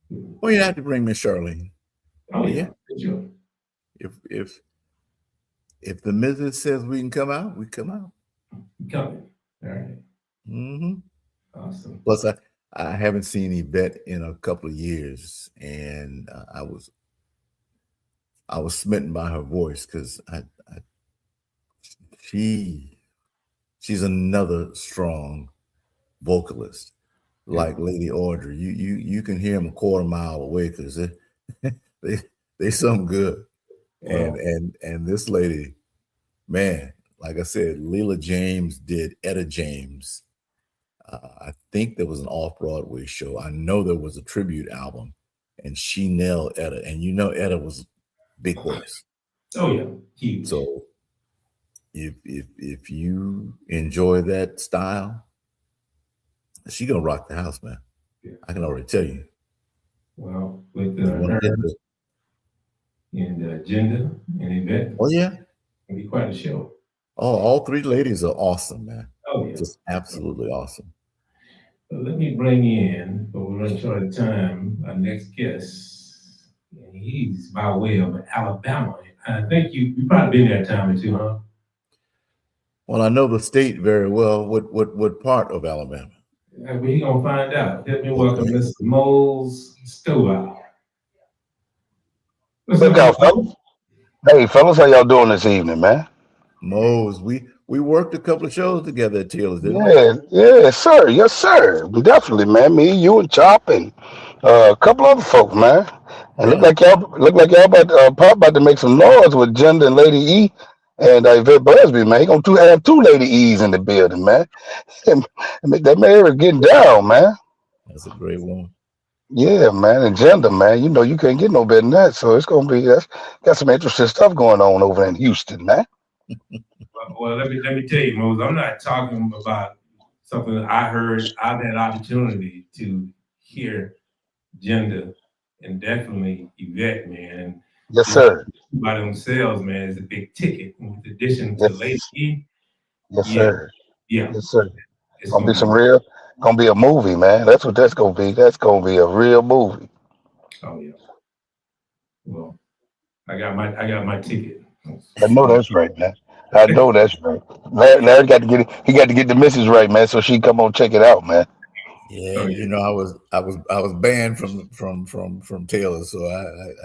Well, you have to bring Miss Charlene. Oh yeah, Yeah. for sure. If the missus says we can come out, we come out. You coming? All right. Mm-hmm. Awesome. Plus, I haven't seen Yvette in a couple of years, and I was smitten by her voice because she's another strong vocalist, like Lady Audrey. You can hear them a quarter mile away because they something good. Wow. And this lady, man, like I said, Leela James did Etta James. I think there was an off-Broadway show. I know there was a tribute album, and she nailed Etta. And you know Etta was big voice. Oh yeah, huge. So if you enjoy that style, she gonna rock the house, man. Yeah. I can already tell you. Well, with her and Agenda and Yvette. Oh yeah. It'll be quite a show. Oh, all three ladies are awesome, man. Oh yeah. Just absolutely awesome. Well, let me bring in, but we're running short of time, our next guest. And he's by way of Alabama. I think you probably been there a time or two, huh? Well, I know the state very well. What part of Alabama? We're gonna find out. Let me welcome Mr. Mose Stovall. Look out, fellas. Hey, fellas, how y'all doing this evening, man? Mose, we worked a couple of shows together at Taylor's, didn't we? Yeah, sir. Yes, sir. Definitely, man. Me, you, and Chop, and a couple other folks, man. And Right. look like y'all about Pop about to make some noise with Gender and Lady E and Yvette Busby, man. He gonna have two Lady E's in the building, man. That man is getting down, man. That's a great one. Yeah, man, and Gender, man. You know you can't get no better than that. So it's gonna be got some interesting stuff going on over in Houston, man. Well, let me tell you, Mose, I'm not talking about something that I heard. I've had opportunity to hear Gender and definitely Yvette, man. Yes, sir. By themselves, man, is a big ticket. In addition to Lady E, Yes, yeah, sir. yeah, Yes, sir. it's Gonna be gonna be a movie, man. That's what that's gonna be. That's gonna be a real movie. Oh yeah. Well, I got my ticket. I know that's right, man. I know that's right. Larry got to get the missus right, man, so she come on check it out, man. Yeah, you know, I was banned from Taylor, so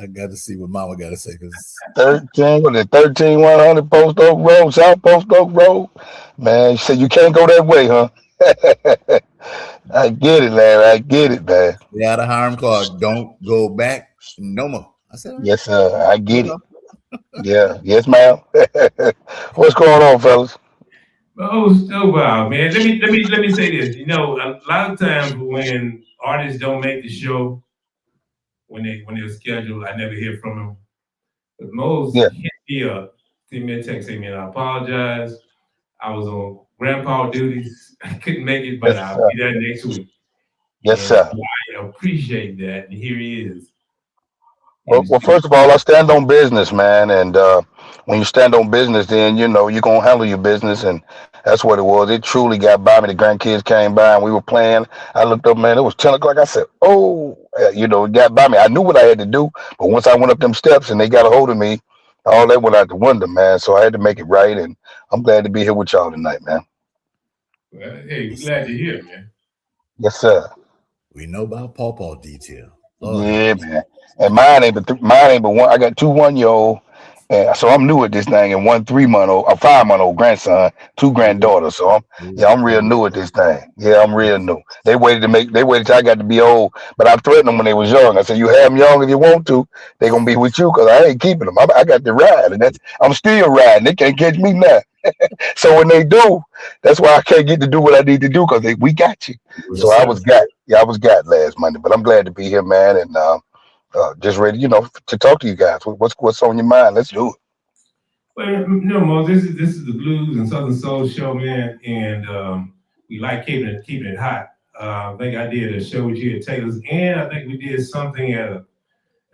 I got to see what Mama got to say because 13100 Post Oak Road, South Post Oak Road. Man, she said you can't go that way, huh? I get it, Larry. I get it, man. they had a harm card. Don't go back no more. I said, Yes, sir. I get it. Yeah. Yes, ma'am. What's going on, fellas? Oh, so wow, man. Let me say this. You know, a lot of times when artists don't make the show, when they're scheduled, I never hear from them. But Mose Yeah. hit me up, send me a text, say, man, I apologize. I was on grandpa duties. I couldn't make it, but Yes, I'll sir. be there next week. Yes, And sir. I appreciate that. And here he is. Well, first of all, I stand on business, man. And when you stand on business, then you know you're gonna handle your business, and that's what it was. It truly got by me. The grandkids came by, and we were playing. I looked up, man. It was 10 o'clock. I said, "Oh, it got by me." I knew what I had to do, but once I went up them steps and they got a hold of me, all that went out the window, man. So I had to make it right, and I'm glad to be here with y'all tonight, man. Well, hey, glad to hear, man. Yes, sir. we know about Poppa detail. Lord Yeah, have mercy. man. And mine ain't but one. I got two 1-year-old, and so I'm new at this thing, and one 3-month-old, a 5-month-old grandson, two granddaughters. So I'm real new at this thing. Yeah, I'm real new. They waited till I got to be old, but I threatened them when they was young. I said, "You have them young if you want to. They gonna be with you because I ain't keeping them. I got to ride, and I'm still riding. They can't catch me now." So when they do, that's why I can't get to do what I need to do because we got you. So Yes, I sir. was got last Monday, but I'm glad to be here, man, and just ready, to talk to you guys. What's on your mind? Let's do it. Well, no, Mo, this is the blues and Southern Soul show, man, and we like keeping it hot. I think I did a show with you at Taylor's, and I think we did something at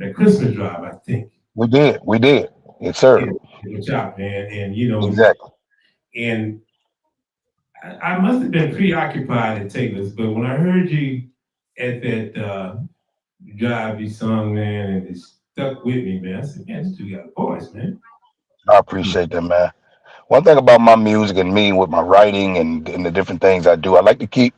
that Christmas drive, I think. We did. We did. Yes, sir. Yeah, good job, man. And you know, Exactly. and I must have been preoccupied at Taylor's, but when I heard you at that drive you sung, man, and it stuck with me, man. I said, man, this dude got a voice, man. I appreciate that, man. One thing about my music and me with my writing and the different things I do, I like to keep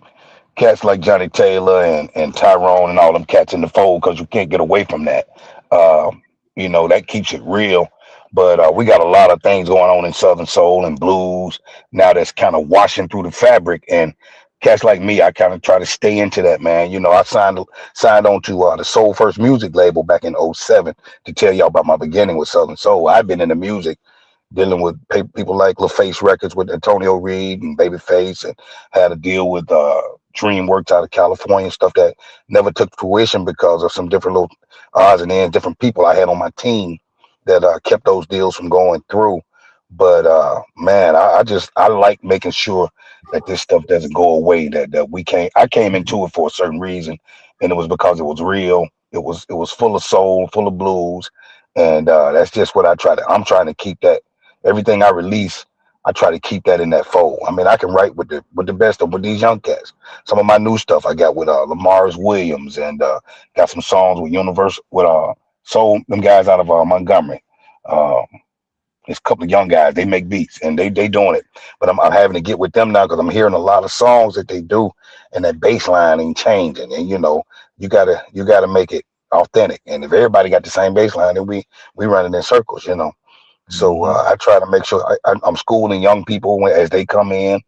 cats like Johnny Taylor and Tyrone and all them cats in the fold because you can't get away from that. That keeps it real. But we got a lot of things going on in Southern Soul and blues now that's kind of washing through the fabric. And cats like me, I kind of try to stay into that, man. I signed on to the Soul First Music label back in '07 to tell y'all about my beginning with Southern Soul. I've been in the music dealing with people like LaFace Records with Antonio Reed and Babyface, and had to deal with DreamWorks out of California, stuff that never took fruition because of some different little odds and ends, different people I had on my team that kept those deals from going through. But man, I like making sure that this stuff doesn't go away. That we can't. I came into it for a certain reason, and it was because it was real. It was full of soul, full of blues, and that's just what I'm trying to keep that. Everything I release, I try to keep that in that fold. I mean, I can write with the best of with these young cats. Some of my new stuff I got with Lamar's Williams, and got some songs with Universal with Soul, them guys out of Montgomery. Uh, there's a couple of young guys. They make beats and they doing it. But I'm having to get with them now because I'm hearing a lot of songs that they do, and that bass line ain't changing. And you gotta make it authentic. And if everybody got the same bass line, then we running in circles. So Mhm. I try to make sure I'm schooling young people as they come in,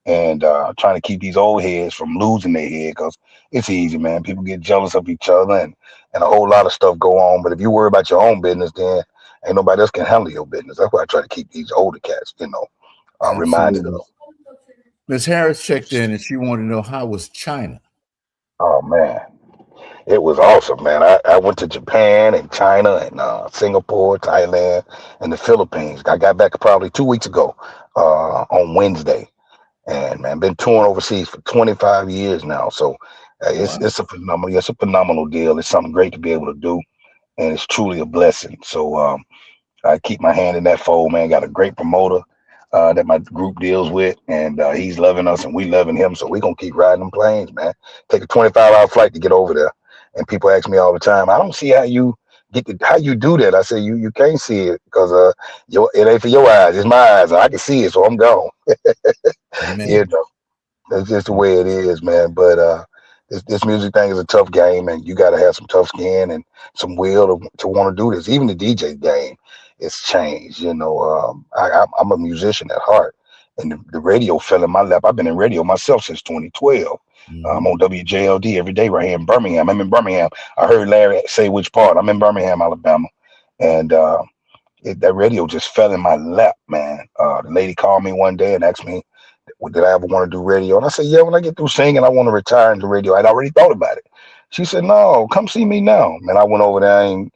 and trying to keep these old heads from losing their head because it's easy, man. People get jealous of each other, and a whole lot of stuff go on. But if you worry about your own business, then ain't nobody else can handle your business. That's why I try to keep these older cats, reminded Absolutely. of. Miss Harris checked in and she wanted to know how was China. Oh man, it was awesome, man. I went to Japan and China and Singapore, Thailand, and the Philippines. I got back probably 2 weeks ago on Wednesday. And man, been touring overseas for 25 years now. So it's Wow. it's a phenomenal deal. It's something great to be able to do, and it's truly a blessing. So I keep my hand in that fold, man. Got a great promoter that my group deals with, and he's loving us, and we loving him. So we gonna keep riding them planes, man. Take a 25-hour flight to get over there. And people ask me all the time, I don't see how you do that. I say you can't see it because it ain't for your eyes, it's my eyes. And I can see it, so I'm gone. You Amen. know. That's just the way it is, man. But this music thing is a tough game, and you got to have some tough skin and some will to want to do this. Even the DJ game, it's changed. I'm a musician at heart, and the radio fell in my lap. I've been in radio myself since 2012. I'm Hmm. on WJLD every day right here in Birmingham. I'm in Birmingham. I heard Larry say which part. I'm in Birmingham, Alabama, and that radio just fell in my lap, man. The lady called me one day and asked me, did I ever want to do radio? And I said, yeah, when I get through singing, I want to retire into radio. I'd already thought about it. She said, no, come see me now. Man, I went over there.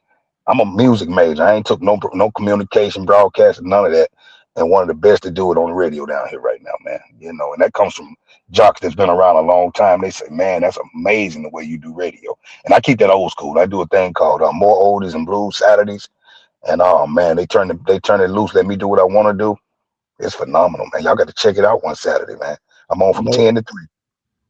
I'm a music major. I ain't took no communication, broadcasting, none of that. And one of the best to do it on the radio down here right now, man. And that comes from jocks that's been around a long time. They say, man, that's amazing the way you do radio. And I keep that old school. I do a thing called More Oldies and Blues Saturdays. And oh man, they turn it loose, let me do what I want to do. It's phenomenal, man. Y'all got to check it out one Saturday, man. I'm on from Mo, 10 to 3.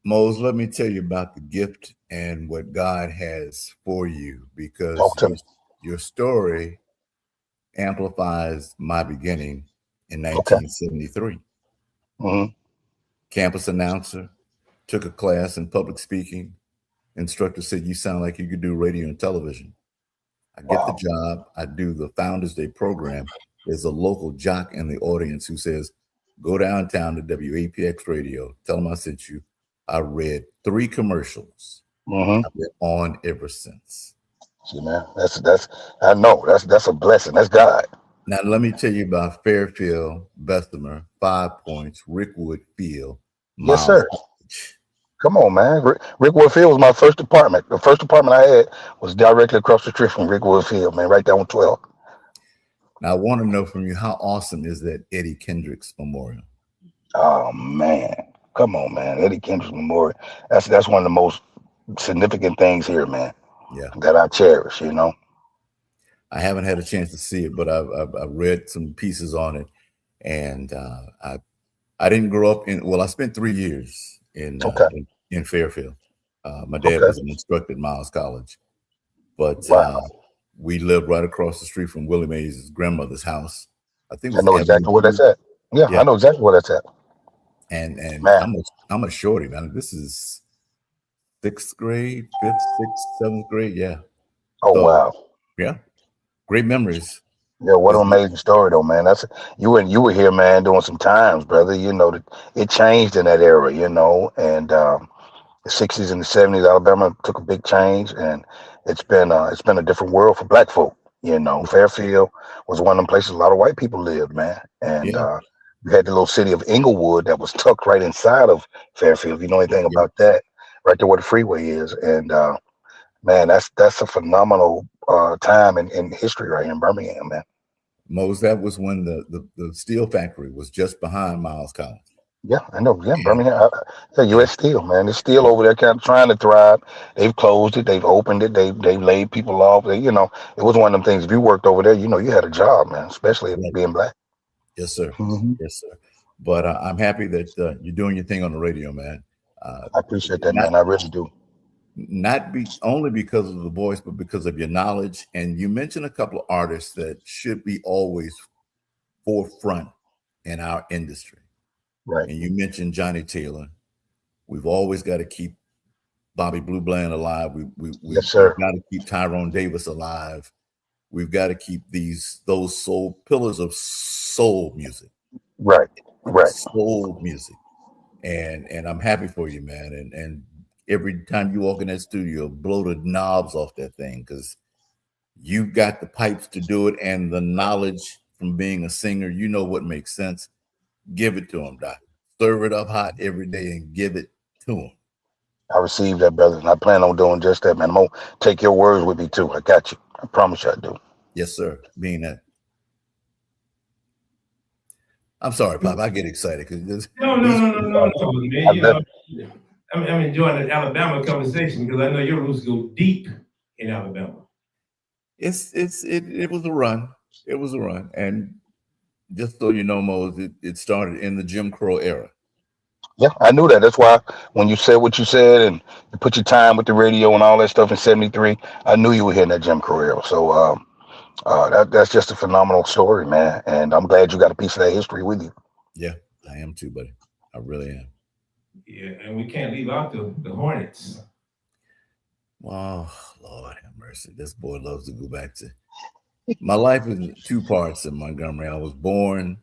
Mose, let me tell you about the gift and what God has for you Talk because to your me. your story amplifies my beginning in Okay. 1973. Hmm. Campus announcer, took a class in public speaking. Instructor said, you sound like you could do radio and television. I get the Wow. job. I do the Founders Day program. There's a local jock in the audience who says, go downtown to WAPX radio. Tell them I sent you. I read 3 commercials. Hmm. I've been on ever since. See, man, that's I know that's a blessing. That's God. Now, let me tell you about Fairfield, Bessemer, 5 Points, Rickwood Field, Yes, Miles sir. College. Come on, man. Rickwood Field was my first apartment. The first apartment I had was directly across the street from Rickwood Field, man, right there on 12. Now, I want to know from you how awesome is that Eddie Kendricks Memorial? Oh man. Come on, man. Eddie Kendrick's Memorial. That's one of the most significant things here, man, Yeah. that I cherish. I haven't had a chance to see it, but I've read some pieces on it, and I didn't grow up in. Well, I spent 3 years Okay. in Fairfield. My dad Okay. was an instructor at Miles College, but Wow. we lived right across the street from Willie Mays' grandmother's house. I think it I was know Avenue exactly where that's Q. at. Yeah, I Yeah, know exactly where that's at. and Man. I'm a shorty, man. This is 6th grade, 5th, 6th, 7th grade. Yeah. Oh So wow. yeah, great memories. Yeah, what an 'Cause amazing story though, man. That's you were here, man, doing some times, brother. You know that it changed in that era, and the '60s and the '70s, Alabama took a big change, and it's been a different world for black folk. Fairfield was one of them places a lot of white people lived, man, and yeah, we had the little city of Inglewood that was tucked right inside of Fairfield. If you know yeah, anything yeah. about that, right there where the freeway is, and man, that's a phenomenal time in history right here in Birmingham, man. Mose, that was when the steel factory was just behind Miles College. Yeah, I know. Yeah, And Birmingham. Yeah, yeah, U.S. Steel, man. It's still over there, kind of trying to thrive. They've closed it. They've opened it. They've laid people off. It was one of them things. If you worked over there, you had a job, man. Especially right. being black. Yes, sir. Hmm. Yes, sir. But I'm happy that you're doing your thing on the radio, man. Uh, I appreciate that, not man. I really do. not be only because of the voice, but because of your knowledge. And you mentioned a couple of artists that should be always forefront in our industry. Right. And you mentioned Johnny Taylor. We've always got to keep Bobby Blue Bland alive. Yes, We've sir. got to keep Tyrone Davis alive. We've got to keep those soul pillars of soul music, Right. Right. soul music. And I'm happy for you, man. And every time you walk in that studio, blow the knobs off that thing, because you got the pipes to do it and the knowledge from being a singer. You know what makes sense. Give it to them, Doc. Serve it up hot every day and give it to them. I received that, brother, and I plan on doing just that, man. I'm gonna take your words with me too. I got you. I promise you, I do. Yes, sir. Being that. I'm sorry, Pop. I get excited because No, these. man. I love it. I'm enjoying the Alabama conversation because I know your roots go deep in Alabama. It was a run. It was a run, and just so you know, Mose, it started in the Jim Crow era. Yeah, I knew that. That's why when you said what you said and you put your time with the radio and all that stuff in '73, I knew you were hitting that Jim Crow era. So that's just a phenomenal story, man. And I'm glad you got a piece of that history with you. Yeah, I am too, buddy. I really am. Yeah, and we can't leave out the Hornets. Oh, Lord have mercy. This boy loves to go back to. My life is in 2 parts in Montgomery. I was born,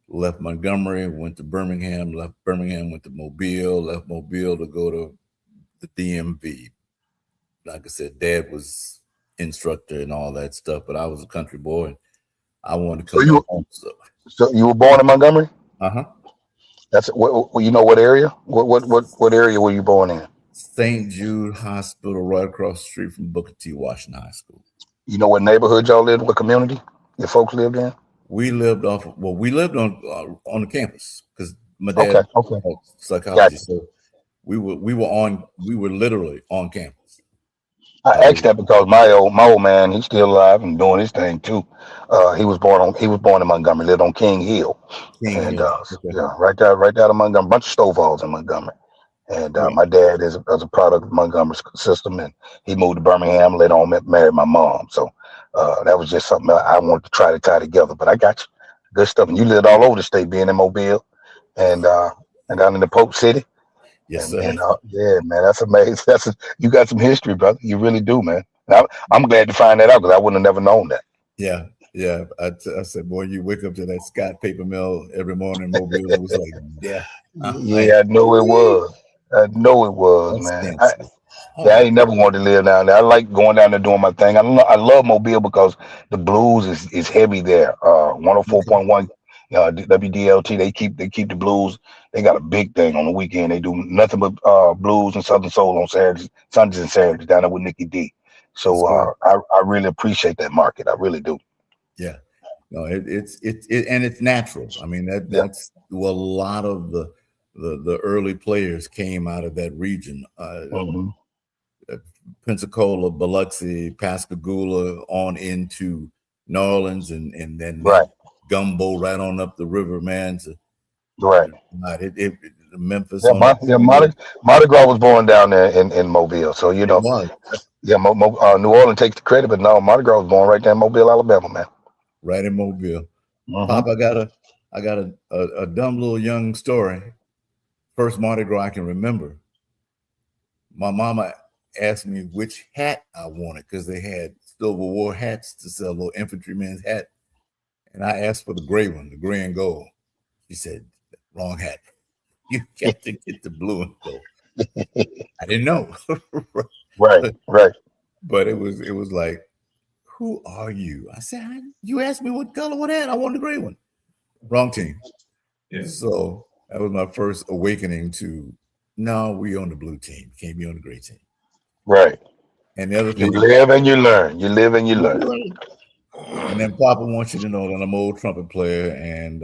left Montgomery, went to Birmingham, left Birmingham, went to Mobile, left Mobile to go to the DMV. Like I said, Dad was instructor and all that stuff, but I was a country boy and I wanted to So come back home. so you were born in Montgomery? Uh-huh. That's you know what area? What area were you born in? St. Jude Hospital, right across the street from Booker T. Washington High School. You know what neighborhood y'all lived? What community your folks lived in? We lived we lived on the campus because my Okay, dad okay, taught psychology. gotcha. So we were literally on campus. I asked that because my old man, he's still alive and doing his thing too. He was born in Montgomery, lived on King Hill, King and Hill. Okay. yeah, right there in Montgomery, bunch of Stovall's in Montgomery. And Right. my dad is a product of Montgomery's system, and he moved to Birmingham. Later on, married my mom. So that was just something I wanted to try to tie together. But I got you, good stuff. And you lived all over the state, being in Mobile, and down in the Polk City. Yes, And sir. yeah, man, that's amazing. You got some history, brother. You really do, man. I'm glad to find that out because I wouldn't have never known that. Yeah. Yeah. I said, boy, you wake up to that Scott paper mill every morning in Mobile. It was like, yeah. Yeah, I know it was. I know it was, That's man. dancing. Yeah, I ain't never wanted to live down there. I like going down there doing my thing. I love Mobile because the blues is heavy there. 104.1 WDLT. They keep the blues. They got a big thing on the weekend. They do nothing but blues and Southern Soul on Saturdays, Sundays and Saturdays down there with Nikki D. That's So good. I really appreciate that market. I really do. Yeah. No, it's and it's natural. I mean, Yeah. that's well, a lot of the early players came out of that region. Hmm. Pensacola, Biloxi, Pascagoula, on into New Orleans, and then Right. gumbo right on up the river, man. Right. Memphis Yeah, on up. Mardi Gras was born down there in Mobile. So you It know, was yeah, New Orleans takes the credit, but no, Mardi Gras was born right there in Mobile, Alabama, man. right in Mobile. Hmm. Pop, I got a dumb little young story. First Mardi Gras I can remember. My mama asked me which hat I wanted because they had Civil War hats to sell, little infantryman's hat. And I asked for the gray one, the gray and gold. She said, wrong hat. You got to get the blue and gold. I didn't know. Right, right. But it was like, who are you? I said, you asked me what color, what hat? I want the gray one. Wrong team. Yeah. So that was my first awakening to, no, we on the blue team. Can't be on the gray team. Right. And the other You thing, live and you learn. You live and you learn. and then Papa wants you to know that I'm an old trumpet player and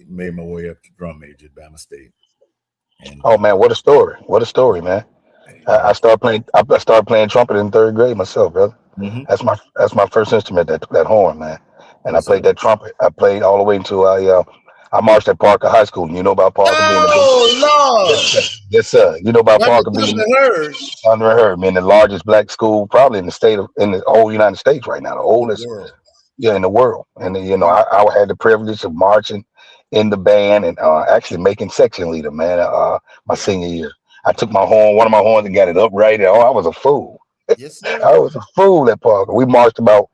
made my way up to drum major at Bama State. And Oh man, what a story! What a story, man. I started playing. I started playing trumpet in third grade myself, brother. Mhm. That's my first instrument. That horn, man. And I Yes, played sir. that trumpet. I played all the way until I marched at Parker High School. And you know about Parker being the big. Oh Yes, Lord! sir. Yes, sir. You know about Thunder, Parker being thunder, heard under her, man, the largest black school probably in the whole United States right now, the in the oldest, world. yeah, in the world. And you know, Yeah. I had the privilege of marching in the band and actually making section leader, man. My Yeah. senior year, I took my horn, one of my horns, and got it upright. Oh, I was a fool. Yes, sir. I was a fool at Parker. We marched about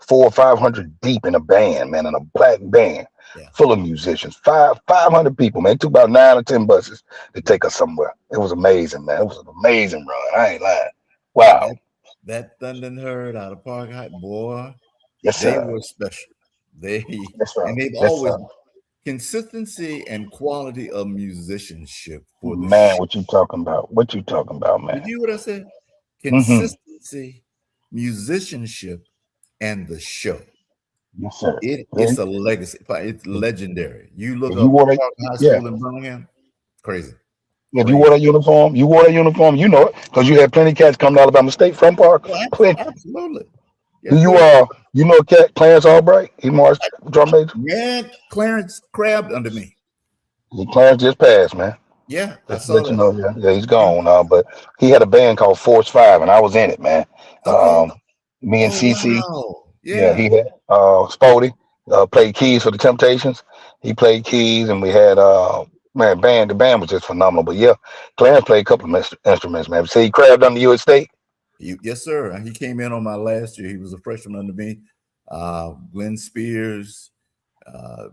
400 or 500 deep in a band, man, in a black band Yeah. full of musicians, 500 people, man. It took about 9 or 10 buses to Yeah. take us somewhere. It was amazing, man. It was an amazing run. I ain't lying. Wow. That thunder and heard out of Park High, boy, Yes, they sir. were special. They Yes, sir. and they've Yes, always sir. consistency and quality of musicianship for the Man, show. what you talking about? What you talking about, Did man? you hear what I said? Mm-hmm. Consistency, musicianship, and the show. Yes, sir. It's a legacy. It's legendary. You look If you up wore that, Park High yeah. School in Birmingham, crazy, If you wore crazy. that uniform, you know it, because you had plenty of cats coming to Alabama State from Parker. Oh, Plenty. absolutely. Do Yes, you sir. you know cat Clarence Albright? He marched drum major. Man, Clarence crabbed under me. Clarence just passed, man. Yeah, I Just to saw let you that. know, yeah, he's Yeah. gone. But he had a band called Force Five, and I was in it, man. Okay. Me and Oh CC, wow. yeah, Yeah. he had Spody played keys for the Temptations. He played keys, and we had man, band. The band was just phenomenal. But yeah, Clarence played a couple of instruments, man. See, he crabbed under you at state. Yes, sir. He came in on my last year. He was a freshman under me. Glenn Spears, uh,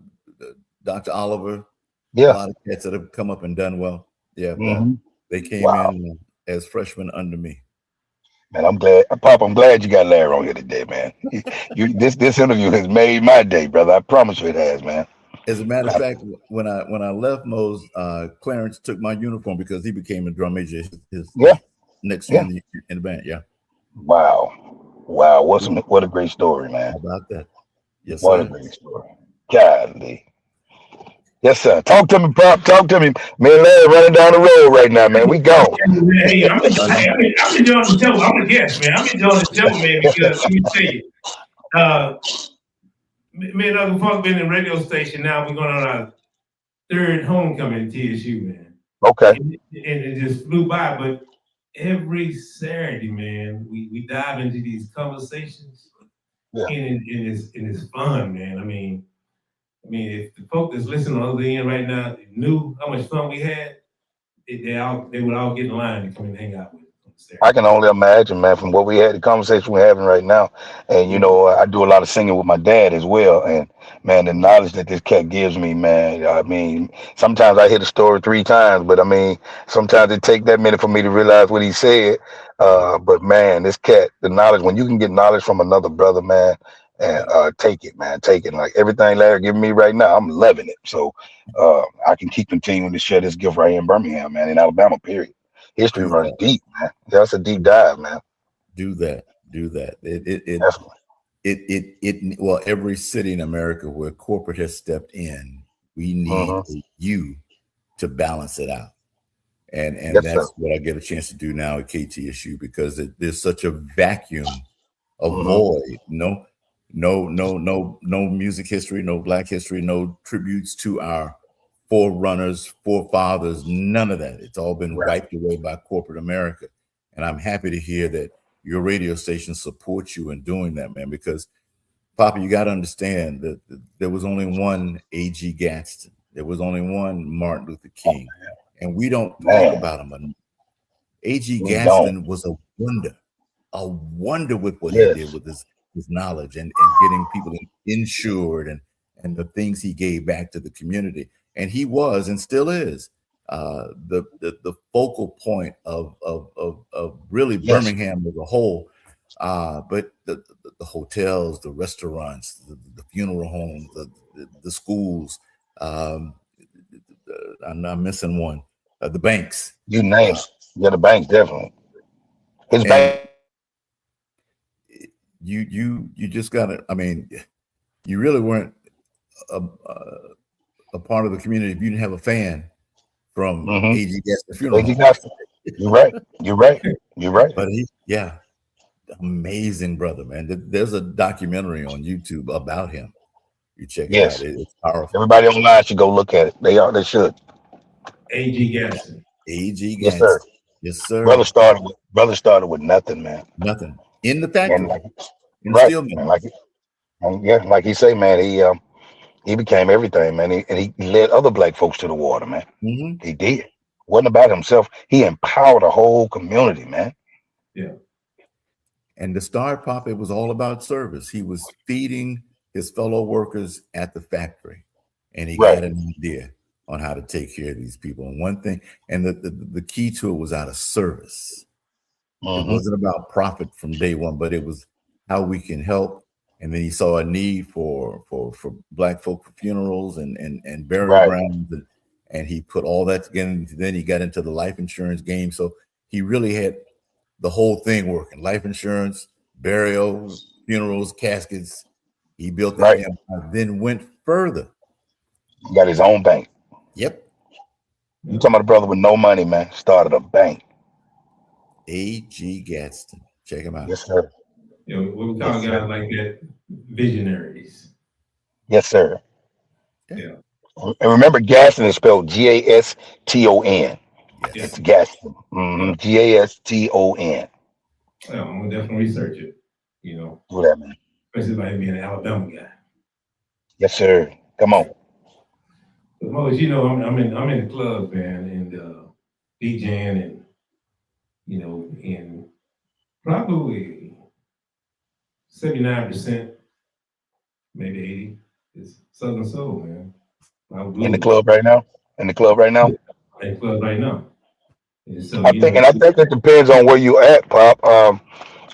Dr. Oliver, a Yeah. lot of cats that have come up and done well. Yeah, Hmm. they came Wow, in as freshmen under me. man. I'm glad, Pop. I'm glad you got Larry on here today, man. This interview has made my day, brother. I promise you it has, man. As a matter of I- fact, when I left Mo's, Clarence took my uniform because he became a drum major his yeah, next year yeah. in the band. Yeah. Wow, wow. Yeah. What a great story, man. How about that? Yes, What a sir. great story. Golly. Yes, sir. Talk to me, Pop. Talk to me. Me and Larry running down the road right now, man. We gone. Hey, I'm enjoying the show. I'm a guest, man. I'm enjoying the show, man, because let me tell you, me and Uncle Funk been in radio station now. We're going on our third homecoming at TSU, man. Okay. And it just flew by. But every Saturday, man, we dive into these conversations, Yeah. and it's fun, man. I mean, if the folk that's listening on the other end right now knew how much fun we had, they would all get in line to come and hang out with us on Saturday. I can only imagine, man, from what we had, the conversation we're having right now. And, you know, I do a lot of singing with my dad as well. And, man, the knowledge that this cat gives me, man, I mean, sometimes I hear the story 3 times, but I mean, sometimes it take that minute for me to realize what he said. But, man, this cat, the knowledge, when you can get knowledge from another brother, man, and take it, man, take it. Like everything Larry giving me right now, I'm loving it. So I can keep continuing to share this gift right here in Birmingham, man, in Alabama, period. History Do runs that. deep, man. Yeah, that's a deep dive, man. Do that. Do that. Definitely. Well, every city in America where corporate has stepped in, we need you to balance it out. And Yes, sir. that's what I get a chance to do now at KTSU, because there's such a vacuum, a Mhm. void. No music history, no Black history, no tributes to our forerunners, forefathers, none of that. It's all been Right. wiped away by corporate America. And I'm happy to hear that your radio station supports you in doing that, man, because Papa, you got to understand that there was only one A.G. Gadsden. There was only one Martin Luther King. And we don't talk Man, about him enough. A.G. we don't. Gadsden was a wonder with what he did Yes. with his knowledge and getting people insured and the things he gave back to the community. And he was and still is the focal point of really Yes. Birmingham as a whole. But the hotels, the restaurants, the funeral homes, the schools. Um, I'm missing one. The banks. You name it. Yeah, the bank definitely. His And bank. you just gotta. I mean, you really weren't a, a part of the community if you didn't have a fan from Mm-hmm. A.G. Gadsden Funeral AG Home. Gaston. You're right. You're right. You're right. But yeah, amazing brother, man. There's a documentary on YouTube about him. You check it out. Yes. It's powerful. Everybody online should go look at it. They should. A.G. Gasson. A.G. Yes, sir. Gadsden. Yes, sir. Brother started with nothing, man. Nothing in the And factory, like, in the right. steel And mill. like he say, man, he became everything, man. He led other black folks to the water, man. Mhm. He did. Wasn't about himself. He empowered a whole community, man. Yeah. And to start, Pop, it was all about service. He was feeding his fellow workers at the factory, and he Right. got an idea on how to take care of these people. And one thing, and the key to it was out of service. It Mm-hmm. wasn't about profit from day one, but it was how we can help. And then he saw a need for black folk for funerals and burial Right. grounds, and he put all that together. Then he got into the life insurance game. So he really had the whole thing working: life insurance, burial, funerals, caskets. He built that Right. empire, then went further. He got his own bank. Yep. You talking about a brother with no money, man? Started a bank. A.G. Gadsden. Check him out. Yes, sir. You know, we call Yes, sir. guys like that visionaries. Yes, sir. Yeah. And remember, Gaston is spelled Gaston. Yes. It's Gaston. Mm-hmm. Yeah. Gaston. Well, I'm gonna definitely research it. You know, Do that, man. especially by being an Alabama guy. Yes, sir. Come on. But Moses, you know, I'm in the club, man, and DJing, and you know, in probably 79%, maybe 80 is Southern Soul, man. In the club right now. In the club right now. I'm in the club right now. And so, I you think know, it depends on where you at, Pop.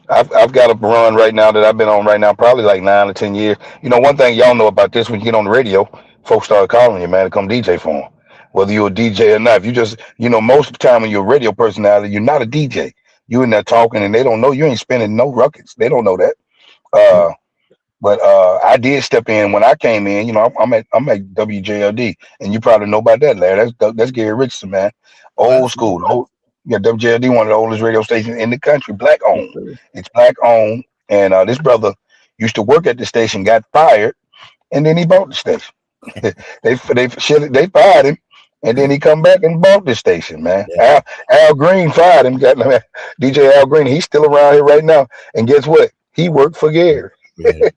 I've got a run right now that I've been on right now, probably like 9 or 10 years. You know, one thing y'all know about this: when you get on the radio, folks start calling you, man, to come DJ for them. Whether you're a DJ or not, if you just, you know, most of the time when you're a radio personality, you're not a DJ. You in there talking, and they don't know you ain't spinning no records. They don't know that. But I did step in when I came in. You know, I'm at WJLD, and you probably know about that, Larry. That's Gary Richardson, man. Oh, Old absolutely. school. Yeah, WJLD, one of the oldest radio stations in the country, black Yes, owned. sir. It's black owned, and this brother used to work at the station, got fired, and then he bought the station. They fired him, and then he come back and bought the station, man. Yeah. Al Green fired him. Got DJ Al Green. He's still around here right now, and guess what? He worked for Gary. Yeah.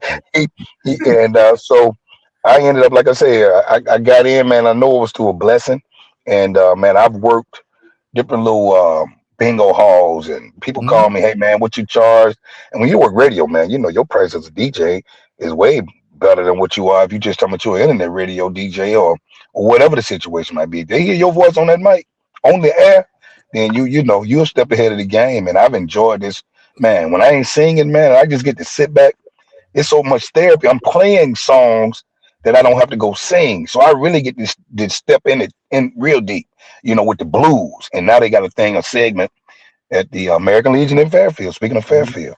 So I ended up, like I said, I got in, man. I know it was to a blessing, and man, I've worked different little bingo halls, and people call Mhm. me, hey man, what you charge? And when you work radio, man, you know your price as a DJ is way better than what you are if you just talking about your internet radio DJ or whatever the situation might be. If they hear your voice on that mic, on the air, then you know you're a step ahead of the game. And I've enjoyed this, man. When I ain't singing, man, I just get to sit back. It's so much therapy. I'm playing songs that I don't have to go sing. So I really get this step in it in real deep, you know, with the blues. And now they got a segment at the American Legion in Fairfield. Speaking of Mhm. Fairfield,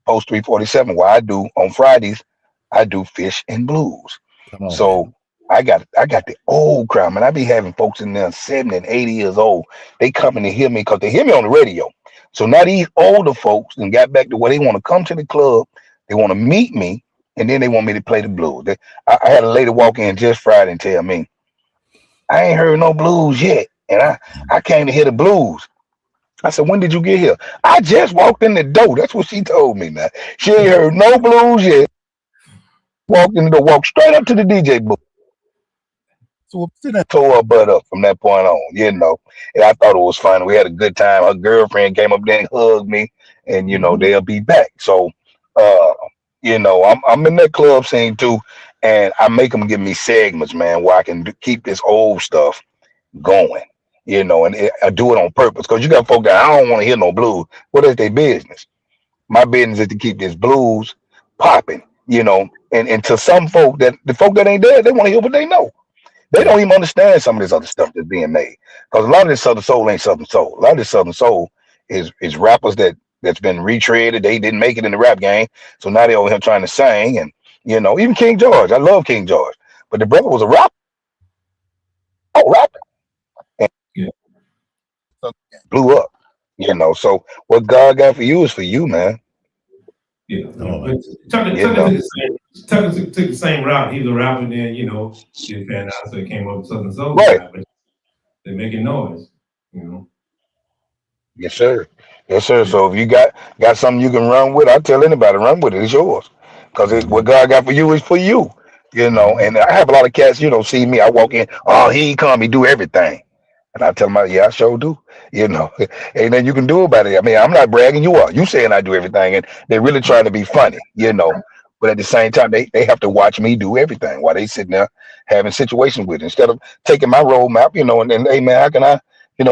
Post 347, where I do on Fridays, I do fish and blues. Come on, So man. I got the old crowd, man. I be having folks in there 70 and 80 years old. They coming to hear me because they hear me on the radio. So now these older folks and got back to where they want to come to the club, they want to meet me, and then they want me to play the blues. I had a lady walk in just Friday and tell me, I ain't heard no blues yet. And I came to hear the blues. I said, when did you get here? I just walked in the door. That's what she told me, man. She ain't heard no blues yet. Walked in the door, walked straight up to the DJ booth. So tore her butt up from that point on, And I thought it was fun. We had a good time. Her girlfriend came up there and hugged me, and they'll be back. So, I'm in that club scene too, and I make them give me segments, man, where I can keep this old stuff going, and I do it on purpose because you got folk that I don't want to hear no blues. What is their business? My business is to keep this blues popping, and to some folk that the folk that ain't there, they want to hear what they know. They don't even understand some of this other stuff that's being made. Because a lot of this Southern Soul ain't Southern Soul. A lot of this Southern Soul is rappers that's been retreaded. They didn't make it in the rap game. So now they over here trying to sing. And, even King George. I love King George. But the brother was a rapper. And Yeah. blew up. So what God got for you is for you, man. Yeah. Oh, But Tucker took the same route. He was a rapper, then, he found out, so he came up with Southern Soul. Right. But they're making noise, Yes, sir. Yes, sir. So if you got something you can run with, I tell anybody, run with it. It's yours. Because what God got for you is for you. And I have a lot of cats, see me. I walk in, oh, he ain't come, he do everything. And I tell them, yeah, I sure do. Ain't nothing you can do about it. I mean, I'm not bragging, you are. You saying I do everything, and they're really trying to be funny, But at the same time, they have to watch me do everything while they sitting there having situations with it. Instead of taking my roadmap, and then, hey, man, how can I,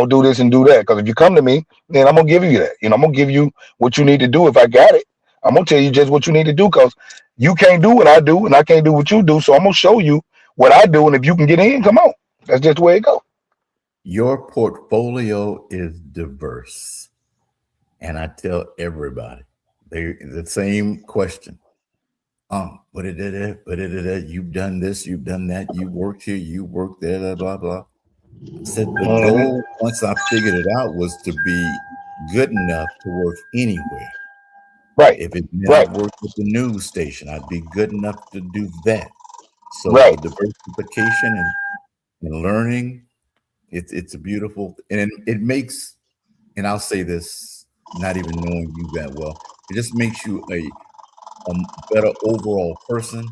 do this and do that? Because if you come to me, then I'm going to give you that. I'm going to give you what you need to do if I got it. I'm going to tell you just what you need to do because you can't do what I do, and I can't do what you do. So I'm going to show you what I do, and if you can get in, come on. That's just the way it goes. Your portfolio is diverse. And I tell everybody the same question. You've done this, you've done that, you worked here, you worked there, blah, blah, blah. I said the goal, once I figured it out, was to be good enough to work anywhere. Right. If it meant I worked at the news station, I'd be good enough to do that. So Right. the diversification and learning, it's a beautiful, and it makes, and I'll say this, not even knowing you that well, it just makes you a better overall person.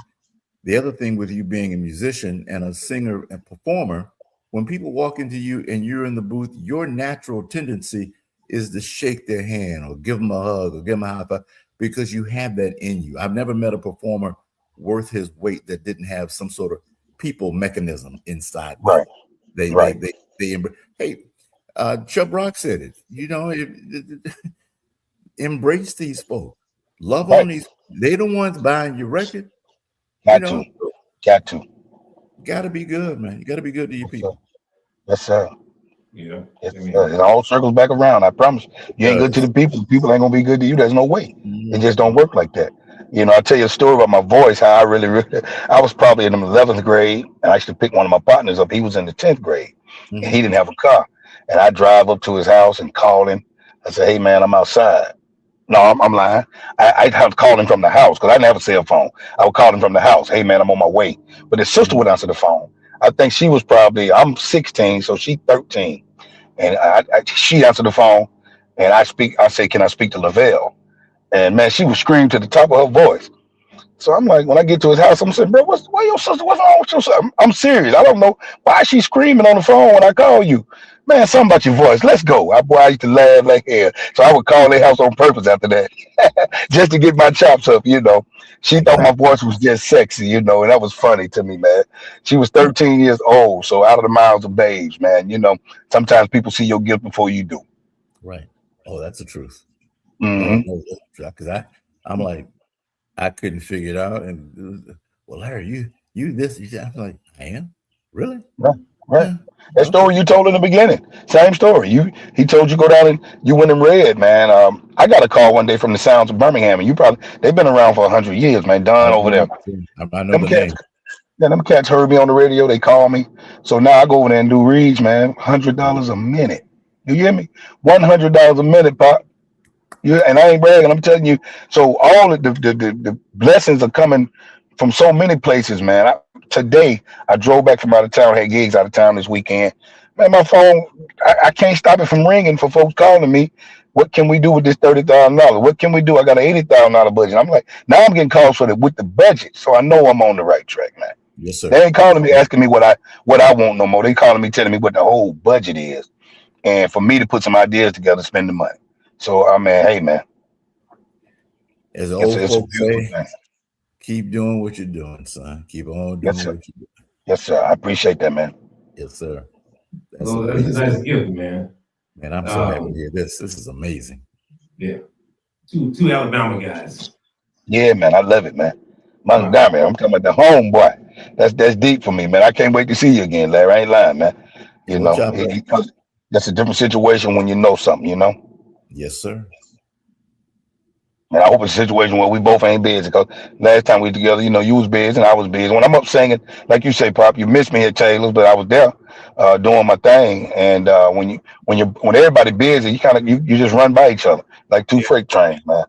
The other thing with you being a musician and a singer and performer, when people walk into you and you're in the booth, your natural tendency is to shake their hand or give them a hug or give them a high five because you have that in you. I've never met a performer worth his weight that didn't have some sort of people mechanism inside. Right. They hey, Chubb Rock said it. Embrace these folks. Love on these. They the ones buying your record. Got to. Got to be good, man. You got to be good to your people. Yes, sir. Yeah. Yes, sir. It all circles back around. I promise. You ain't good to the people. People ain't gonna be good to you. There's no way. It just don't work like that. I'll tell you a story about my voice. How I really, I was probably in the 11th grade, and I used to pick one of my partners up. He was in the 10th grade, and he didn't have a car. And I drive up to his house and call him. I said, "Hey, man, I'm outside." No, I'm lying. I'd have to call him from the house because I didn't have a cell phone. I would call him from the house. Hey, man, I'm on my way. But his sister would answer the phone. I think she was I'm 16, so she 13. And she answered the phone, and I say, "Can I speak to Lavelle?" And man, she would scream to the top of her voice. So I'm like, when I get to his house, I'm saying, "Bro, what's wrong with your sister?" I'm serious. I don't know why she's screaming on the phone when I call you. Man, something about your voice. Let's go. I used to laugh like hell. So I would call their house on purpose after that, just to get my chops up. She thought my voice was just sexy, and that was funny to me, man. She was 13 years old, so out of the mouths of babes, man. Sometimes people see your gift before you do. Right. Oh, that's the truth. Mm-hmm. Because I'm like, I couldn't figure it out. And well, Larry, you this, I'm like, I am? Really? Right. Yeah. That story you told in the beginning, same story. He told you go down and you went and read, man. I got a call one day from the Sounds of Birmingham, and they've been around for 100 years, man. Don over there. I know the name. Yeah, them cats heard me on the radio. They call me. So now I go over there and do reads, man. $100 a minute. You hear me? $100 a minute, Pop. Yeah, and I ain't bragging. I'm telling you. So all of the blessings are coming from so many places, man. Today I drove back from out of town, had gigs out of town this weekend. Man, my phone, I can't stop it from ringing for folks calling me. What can we do with this $30,000? What can we do? I got an $80,000 budget. I'm like, now I'm getting calls for with the budget, so I know I'm on the right track, man. Yes, sir. They ain't calling me asking me what I want no more. They calling me telling me what the whole budget is, and for me to put some ideas together, spend the money. So I mean, hey, man. As the old It's a folks beautiful say, thing. keep doing what you're doing, son. Keep on Yes, doing sir. what you're doing. Yes, sir. I appreciate that, man. Yes, sir. That's Well, that's a amazing. nice gift, man. Man, I'm so happy to hear this. This is amazing. Yeah. Two Alabama guys. Yeah, man. I love it, man. Montgomery, I'm talking about the homeboy. That's deep for me, man. I can't wait to see you again, Larry. I ain't lying, man. You We'll know, chop it up. that's a different situation when you know something, you know. Yes, sir. And I hope it's a situation where we both ain't busy. Because last time we were together, you know, you was busy and I was busy. When I'm up singing, like you say, Pop, you missed me at Taylor's, but I was there doing my thing. And when everybody busy, you just run by each other like two freight trains, man.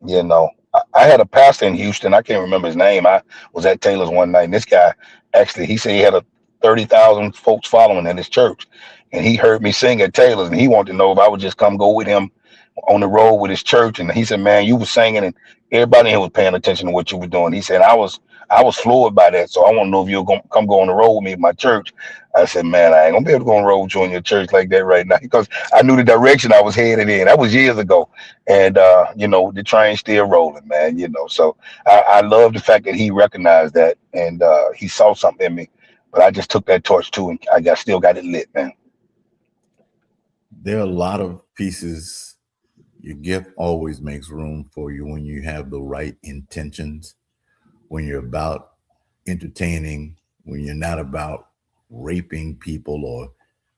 You know, I had a pastor in Houston. I can't remember his name. I was at Taylor's one night, and this guy actually, he said he had 30,000 folks following in his church, and he heard me sing at Taylor's, and he wanted to know if I would just come go with him on the road with his church. And he said, "Man, you were singing, and everybody here was paying attention to what you were doing." He said, I was floored by that. So I want to know if you're going to come go on the road with me at my church." I said, "Man, I ain't gonna be able to go on the road with you in your church like that right now," because I knew the direction I was headed in. That was years ago. And you know, the train's still rolling, man. You know, so I love the fact that he recognized that, and he saw something in me. But I just took that torch too, and still got it lit, man. There are a lot of pieces. Your gift always makes room for you when you have the right intentions, when you're about entertaining, when you're not about raping people or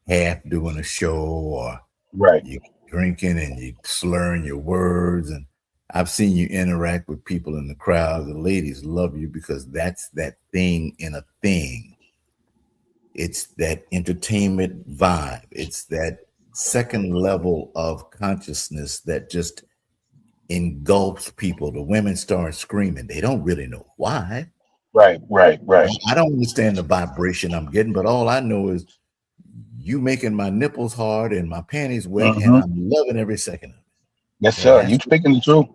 half doing a show, or Right. you drinking and you slurring your words. And I've seen you interact with people in the crowd. The ladies love you because that's that thing in a thing. It's that entertainment vibe. It's that second level of consciousness that just engulfs people. The women start screaming. They don't really know why. Right. I don't understand the vibration I'm getting, but all I know is you making my nipples hard and my panties wet, and I'm loving every second of it. Yes, sir. You speaking the truth.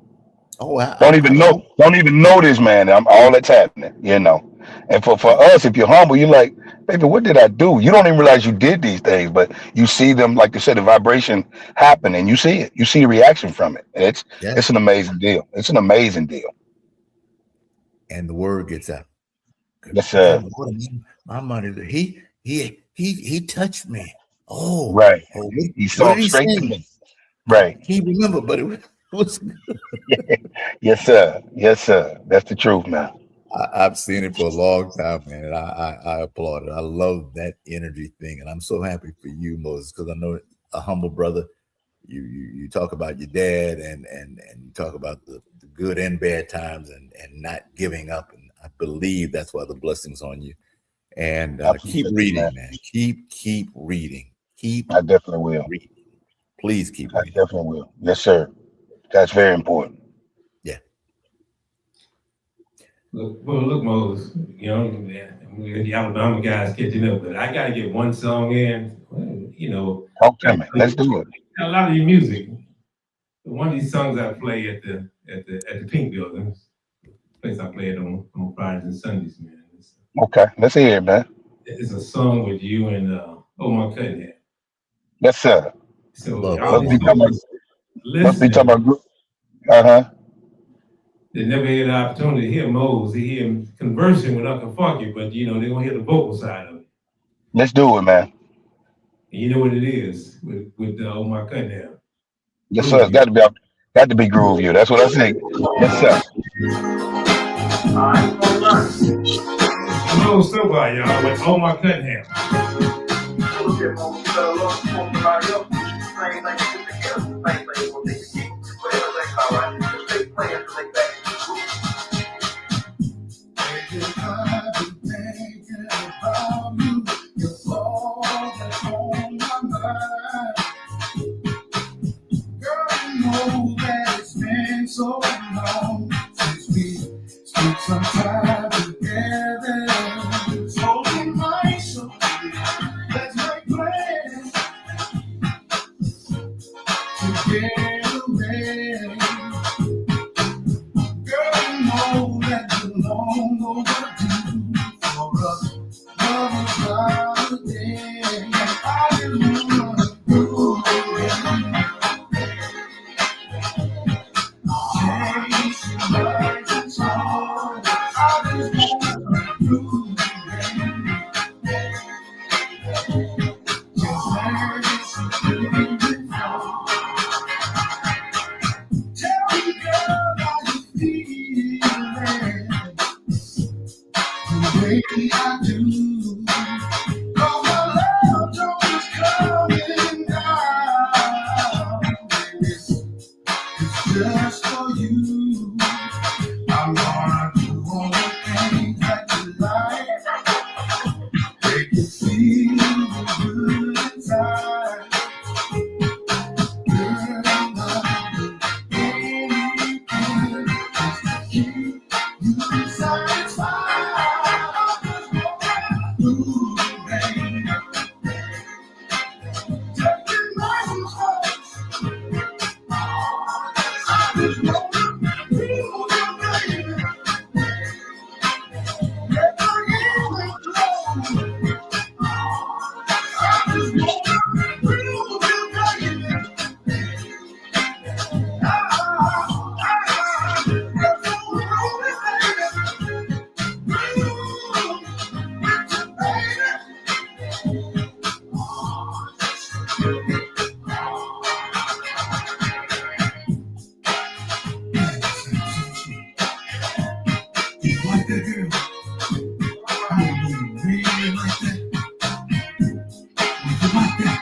Oh, Don't even know this, man. I'm all that's happening, you know. And for us, if you're humble, you're like, baby, what did I do? You don't even realize you did these things, but you see them, like you said, the vibration happen, and you see it. You see the reaction from it. And it's an amazing deal. It's an amazing deal. And the word gets out. Yes, sir. My money. He touched me. Oh, right. Oh, he saw straight to me. Right. He remembered, but it was Yes, sir. Yes, sir. That's the truth, man. I've seen it for a long time, man, and I applaud it. I love that energy thing, and I'm so happy for you, Moses, because I know a humble brother. You talk about your dad, and you talk about the good and bad times, and not giving up, and I believe that's why the blessings on you. And keep reading, man. Keep reading. I definitely will. Reading. Please keep reading. I definitely will. Yes, sir. That's very important. Yeah. Look, Moses, you know, the Alabama guys catching up, but I gotta get one song in. You know, talk to me. Let's do it. A lot of your music. One of these songs I play at the Pink Building, place I play it on Fridays and Sundays, man. Okay, let's hear it, man. It's a song with you and Omar Cutting. Yes, sir. So must be talking about group. They never had the opportunity to hear Mose, to hear him conversing with Uncle Funky, but you know, they're gonna hear the vocal side of it. Let's do it, man. And you know what it is with Omar Cutting. Yes, sir. It's got to be Groove You. That's what I say. Yes, sir. Hello, so far, y'all, with Omar Cutting. Girl, you know that it's been so long since we spent some time together. So tonight, so let's make plans to get away. Girl, you know that you long overdue for a lover's holiday. I just wanna prove it. I do. Cause my love joke is coming down. It's just for you. I'm gonna do all the things that you like. Make you feel good inside. Girl, I'll do anything just to keep you satisfied. Ooh, baby. Take it nice and slow. I just wanna feel you, baby. Let the evening flow. I just wanna feel you, baby. You like that girl? I mean, you really like that? Would you like that?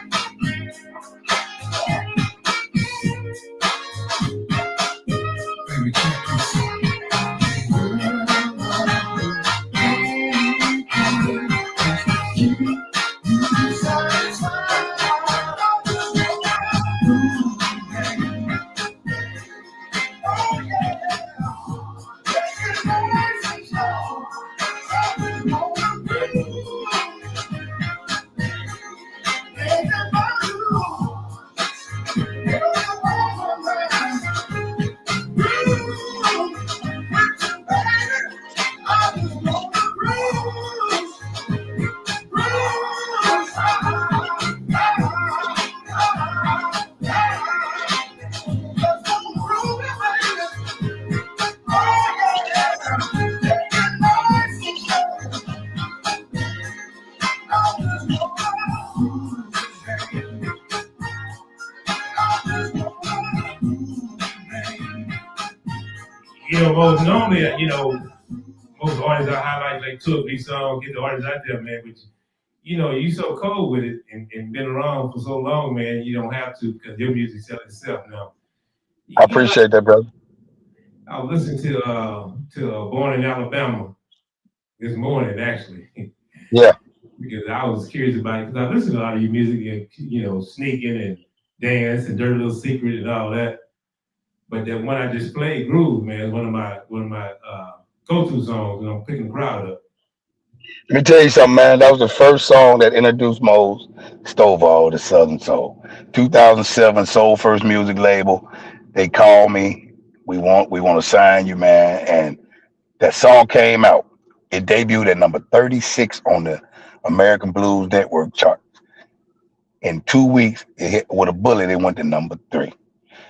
Baby, check this out. You satisfied. Ooh, baby. Oh, yeah. Take it nice and slow. I just wanna feel you. Think about you. You're the one man. You know, most normally, most artists I highlight like 2 or 3 songs, get the artists out there, man. But you so cold with it and been around for so long, man. You don't have to because your music sells itself now. I appreciate that, brother. I was listening to Born in Alabama this morning, actually. Yeah. Because I was curious about it. Because I listen to a lot of your music and, sneaking and dance and dirty little secret and all that. But that one I just played, Groove, man, is one of my go-to songs, and I'm picking the crowd up. Let me tell you something, man. That was the first song that introduced Mo's Stovall to Southern Soul. 2007 Soul First Music label. They called me. We want to sign you, man. And that song came out. It debuted at number 36 on the American Blues Network chart. In 2 weeks, it hit with a bullet. It went to number 3.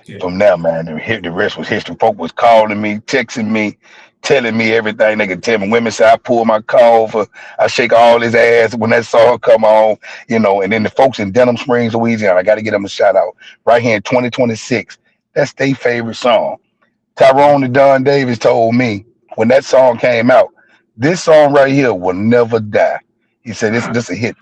Yeah. From there, man, the rest was history. Folk was calling me, texting me, telling me everything they could tell me. Women say I pull my car over, I shake all his ass when that song come on, And then the folks in Denham Springs, Louisiana, I got to get them a shout out. Right here in 2026, that's their favorite song. Tyrone and Don Davis told me when that song came out, this song right here will never die. He said, this a hit.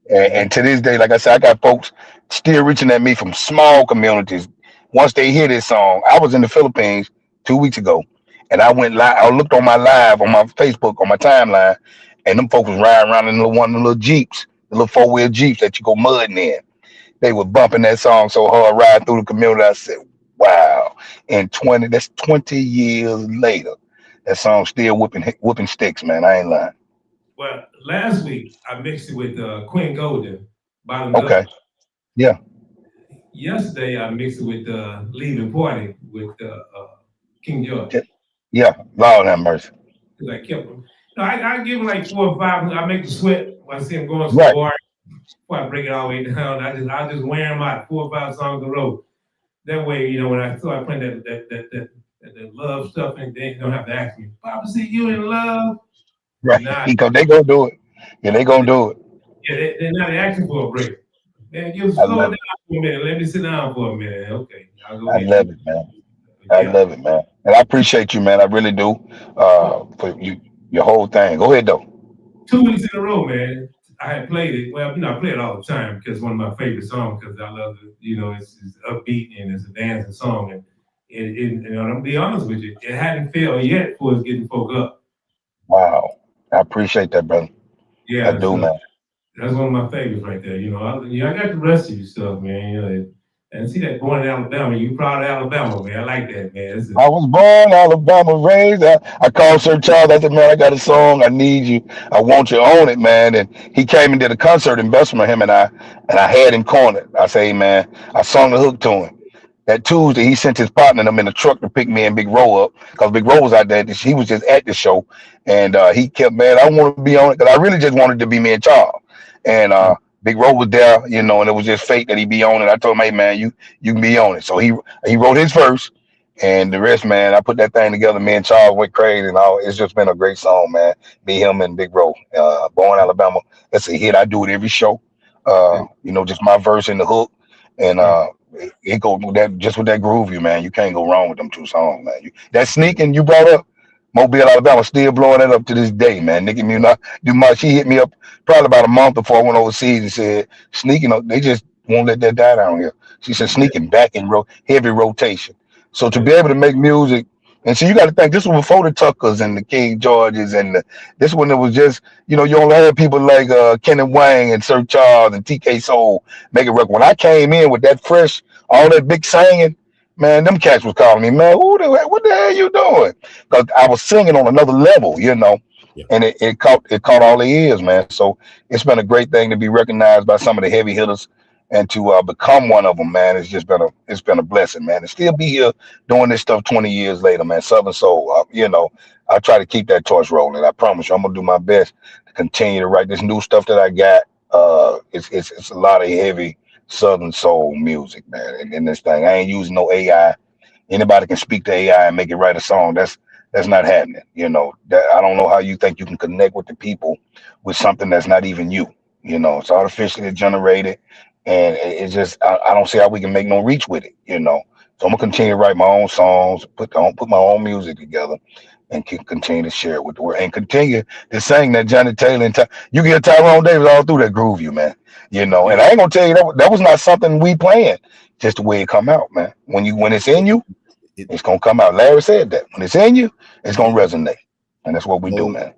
And to this day, like I said, I got folks still reaching at me from small communities. Once they hear this song, I was in the Philippines 2 weeks ago, and I went live. I looked on my live on my Facebook on my timeline, and them folks was riding around in one of the little Jeeps, the little 4-wheel Jeeps that you go mudding in. they were bumping that song so hard, riding through the community. I said, wow. And that's 20 years later. That song still whooping sticks, man. I ain't lying. Well, last week I mixed it with Quinn Golden, Bottoms Okay. Up. Yeah. Yesterday I mixed it with Leaving Party with King George. Yeah. Lord have mercy. Because I kept them. No, I give them like 4 or 5. I make them sweat when I see them going Right. so hard. Before I break it all the way down, I just wear them out 4 or 5 songs in a row. That way, you know, when I start playing that love stuff, and they don't have to ask me, Papa, see you in love? Right. Nah, Because they gonna do it. Yeah, they gonna do it. yeah, they're not asking for a break. Man, you I slow love down for a minute. Let me sit down for a minute. Okay, I'll go I ahead. love it, man. I love it, man. And I appreciate you, man. I really do. For your whole thing. Go ahead though. 2 weeks in a row, man. I had played it. Well, you know, I play it all the time because it's one of my favorite songs because I love it. You know, it's upbeat and it's a dancing song. And I'm gonna be honest with you, it hadn't failed yet for us getting folk up. Wow. I appreciate that, brother. Yeah, I do, man. That's one of my favorites right there. You know, I got the rest of your stuff, man. You know, and see that born in Alabama. You proud of Alabama, man. I like that, man. I was born Alabama, raised. I called Sir Charles. I said, man, I got a song. I need you. I want you on it, man. And he came and did a concert in Bessemer, him and I had him cornered. I say, hey, man, I sung the hook to him. That Tuesday, he sent his partner them in the truck to pick me and Big Row up because Big Row was out there. He was just at the show, and he kept, man, I want to be on it because I really just wanted to be me and Charles. And Big Row was there, you know, and it was just fate that he be on it. I told him, hey, man, you can be on it. So he wrote his verse. And the rest, man, I put that thing together. Me and Charles went crazy, and all. It's just been a great song, man. Me, him, and Big Row. Born Alabama. That's a hit. I do it every show. You know, just my verse and the hook, and it goes with that, just with that groove, you man. You can't go wrong with them 2 songs, man. That Sneaking you brought up, Mobile, Alabama, still blowing that up to this day, man. Nicki Minaj, she hit me up probably about a month before I went overseas and said, Sneaking, they just won't let that die down here. She said, Sneaking back in heavy rotation. So to be able to make music, and so you got to think this was before the Tuckers and the King Georges, and this one it was just, you know, you only had people like Kenneth Wang and Sir Charles and TK Soul make a record. When I came in with that fresh, all that big singing, man, them cats was calling me, man, what the hell you doing? Because I was singing on another level, you know, and it caught all their ears, man. So it's been a great thing to be recognized by some of the heavy hitters. And to become one of them, man, it's been a blessing, man. And still be here doing this stuff 20 years later, man. Southern Soul, you know, I try to keep that torch rolling. I promise you, I'm gonna do my best to continue to write this new stuff that I got. It's a lot of heavy Southern Soul music, man. And this thing, I ain't using no AI. Anybody can speak to AI and make it write a song. That's not happening. You know, I don't know how you think you can connect with the people with something that's not even you. You know, it's artificially generated. And it's just I don't see how we can make no reach with it, you know. So I'm gonna continue to write my own songs, put my own music together, and continue to share it with the world, and continue to sing that Johnny Taylor and you get Tyrone Davis all through that groove, you man. You know, and I ain't gonna tell you that was not something we planned, just the way it come out, man. When it's in you, it's gonna come out. Larry said that when it's in you, it's gonna resonate, and that's what we do, man.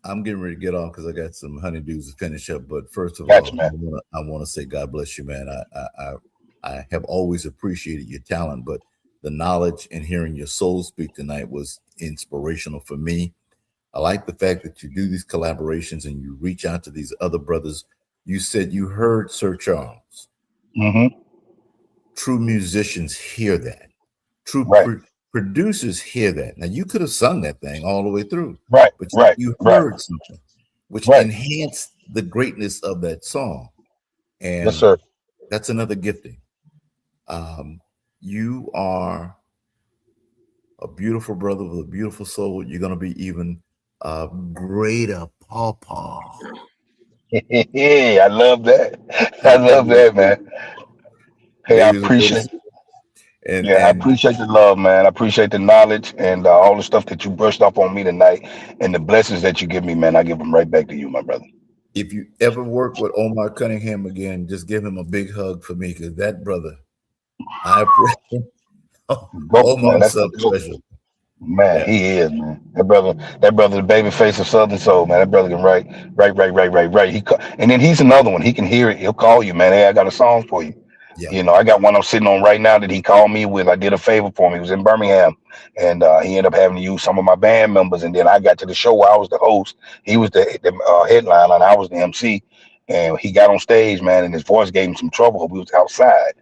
I'm getting ready to get off because I got some honeydews to finish up. But first of Gotcha, all, man. I want to say God bless you, man. I have always appreciated your talent, but the knowledge and hearing your soul speak tonight was inspirational for me. I like the fact that you do these collaborations and you reach out to these other brothers. You said you heard Sir Charles. Mm-hmm. True musicians hear that. True producers hear that. Now you could have sung that thing all the way through, but you heard something which enhanced the greatness of that song. And yes, sir. That's another gifting. You are a beautiful brother with a beautiful soul. You're going to be even greater, Poppa. Yeah, I love that. I love that, man. Hey, I appreciate it. I appreciate the love, man. I appreciate the knowledge and all the stuff that you brushed up on me tonight and the blessings that you give me, man. I give them right back to you, my brother. If you ever work with Omar Cunningham again, just give him a big hug for me because that brother, I appreciate Omar's so special. Man, he is, man. That brother, the baby face of Southern Soul, man. That brother can write. And then he's another one. He can hear it. He'll call you, man. Hey, I got a song for you. Yeah. You know, I got one I'm sitting on right now that he called me with. I did a favor for him. He was in Birmingham, and he ended up having to use some of my band members. And then I got to the show where I was the host. He was the headliner, and I was the MC. And he got on stage, man, and his voice gave him some trouble. We was outside,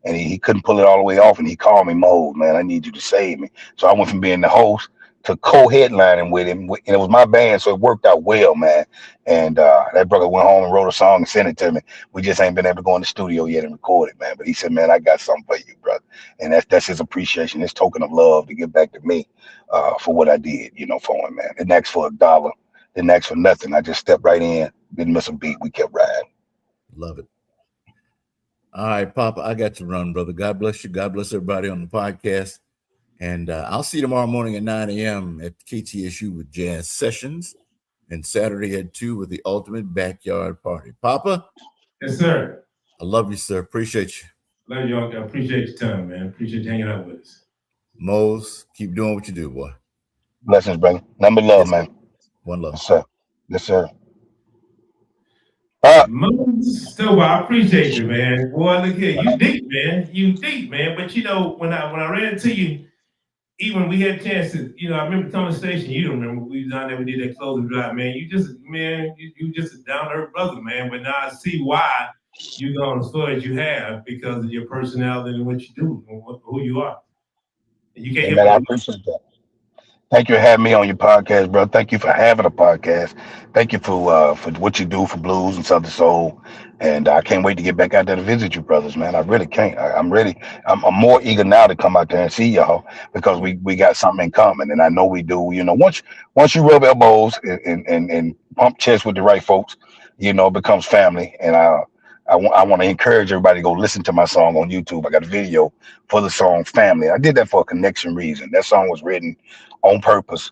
and he couldn't pull it all the way off. And he called me, Mode, man, I need you to save me. So I went from being the host to co-headlining with him, and it was my band, so it worked out well, man. And that brother went home and wrote a song and sent it to me. We just ain't been able to go in the studio yet and record it, man. But he said, man, I got something for you, brother. And that's his appreciation, his token of love to give back to me for what I did, you know, for him, man. Didn't ask for $1, didn't ask for nothing. I just stepped right in, didn't miss a beat. We kept riding. Love it. All right, Poppa, I got to run, brother. God bless you. God bless everybody on the podcast. And I'll see you tomorrow morning at 9 a.m. at KTSU with Jazz Sessions, and Saturday at 2 with the Ultimate Backyard Party. Poppa? Yes, sir. I love you, sir. Appreciate you. Love y'all. I appreciate your time, man. Appreciate you hanging out with us. Mose, keep doing what you do, boy. Blessings, brother. Number love, Yes, man. one love. Yes, sir. Yes, sir. Moses Stover, I appreciate you, man. Boy, look here. You deep, man. You deep, man. But you know, when I ran into you, even when we had a chance to, you know, I remember coming to the station, you don't remember, we was down there, we did that closing drive, man. You just a down-to-earth brother, man. But now I see why you gone as far as you have, because of your personality and what you do and who you are. And you can't Hey, help man, I but appreciate that. Thank you for having me on your podcast, bro. Thank you for having a podcast. Thank you for what you do for blues and Southern soul. And I can't wait to get back out there to visit you, brothers, man. I really can't. I'm ready. I'm more eager now to come out there and see y'all because we got something in common, and I know we do. You know, once you rub elbows and pump chests with the right folks, you know, it becomes family. And I want to encourage everybody to go listen to my song on YouTube. I got a video for the song Family. I did that for a connection reason. That song was written on purpose,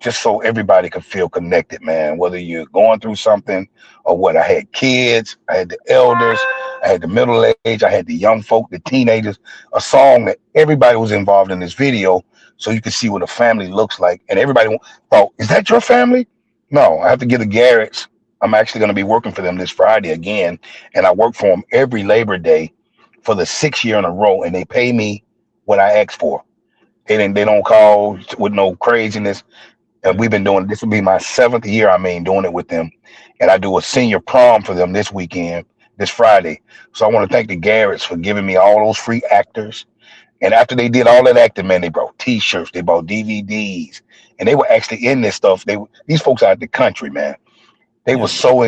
just so everybody could feel connected, man. Whether you're going through something or what. I had kids, I had the elders, I had the middle age, I had the young folk, the teenagers. A song that everybody was involved in this video, so you can see what a family looks like. And everybody thought, "Is that your family?" No, I have to give the Garretts. I'm actually going to be working for them this Friday again, and I work for them every Labor Day for the 6th year in a row, and they pay me what I asked for. They don't call with no craziness. And we've been doing this will be my 7th year, doing it with them. And I do a senior prom for them this weekend, this Friday. So I want to thank the Garretts for giving me all those free actors. And after they did all that acting, man, they brought t-shirts, they bought DVDs, and they were actually in this stuff. These folks out the country, man. They were so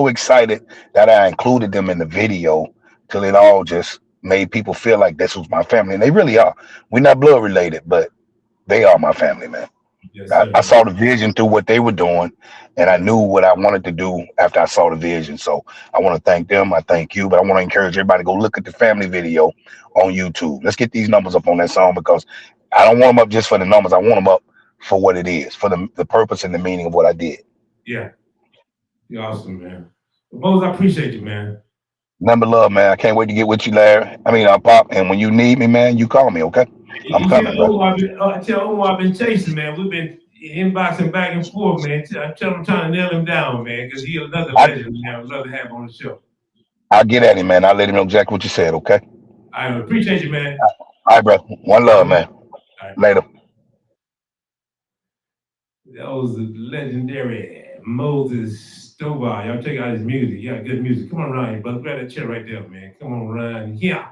excited that I included them in the video till it all just made people feel like this was my family. And they really are. We're not blood related, but they are my family, man. Yes, I saw the vision through what they were doing, and I knew what I wanted to do after I saw the vision. So I want to thank them. I thank you, but I want to encourage everybody to go look at the family video on YouTube. Let's get these numbers up on that song because I don't want them up just for the numbers. I want them up for what it is, for the purpose and the meaning of what I did. Yeah. You're awesome, man. Moses, I appreciate you, man. Number love, man. I can't wait to get with you, Larry. Pop. And when you need me, man, you call me, okay? I'm coming, bro. Tell Omar I've been chasing, man. We've been inboxing back and forth, man. I'm trying to nail him down, man, because he's another legend, man. I'd love to have on the show. I'll get at him, man. I'll let him know exactly what you said, okay? I appreciate you, man. All right, bro. One love, man. Right. Later. That was the legendary Moses Stover. Y'all check out his music. Yeah, good music. Come on, Ryan, brother. Grab that chair right there, man. Come on, Ryan. Yeah.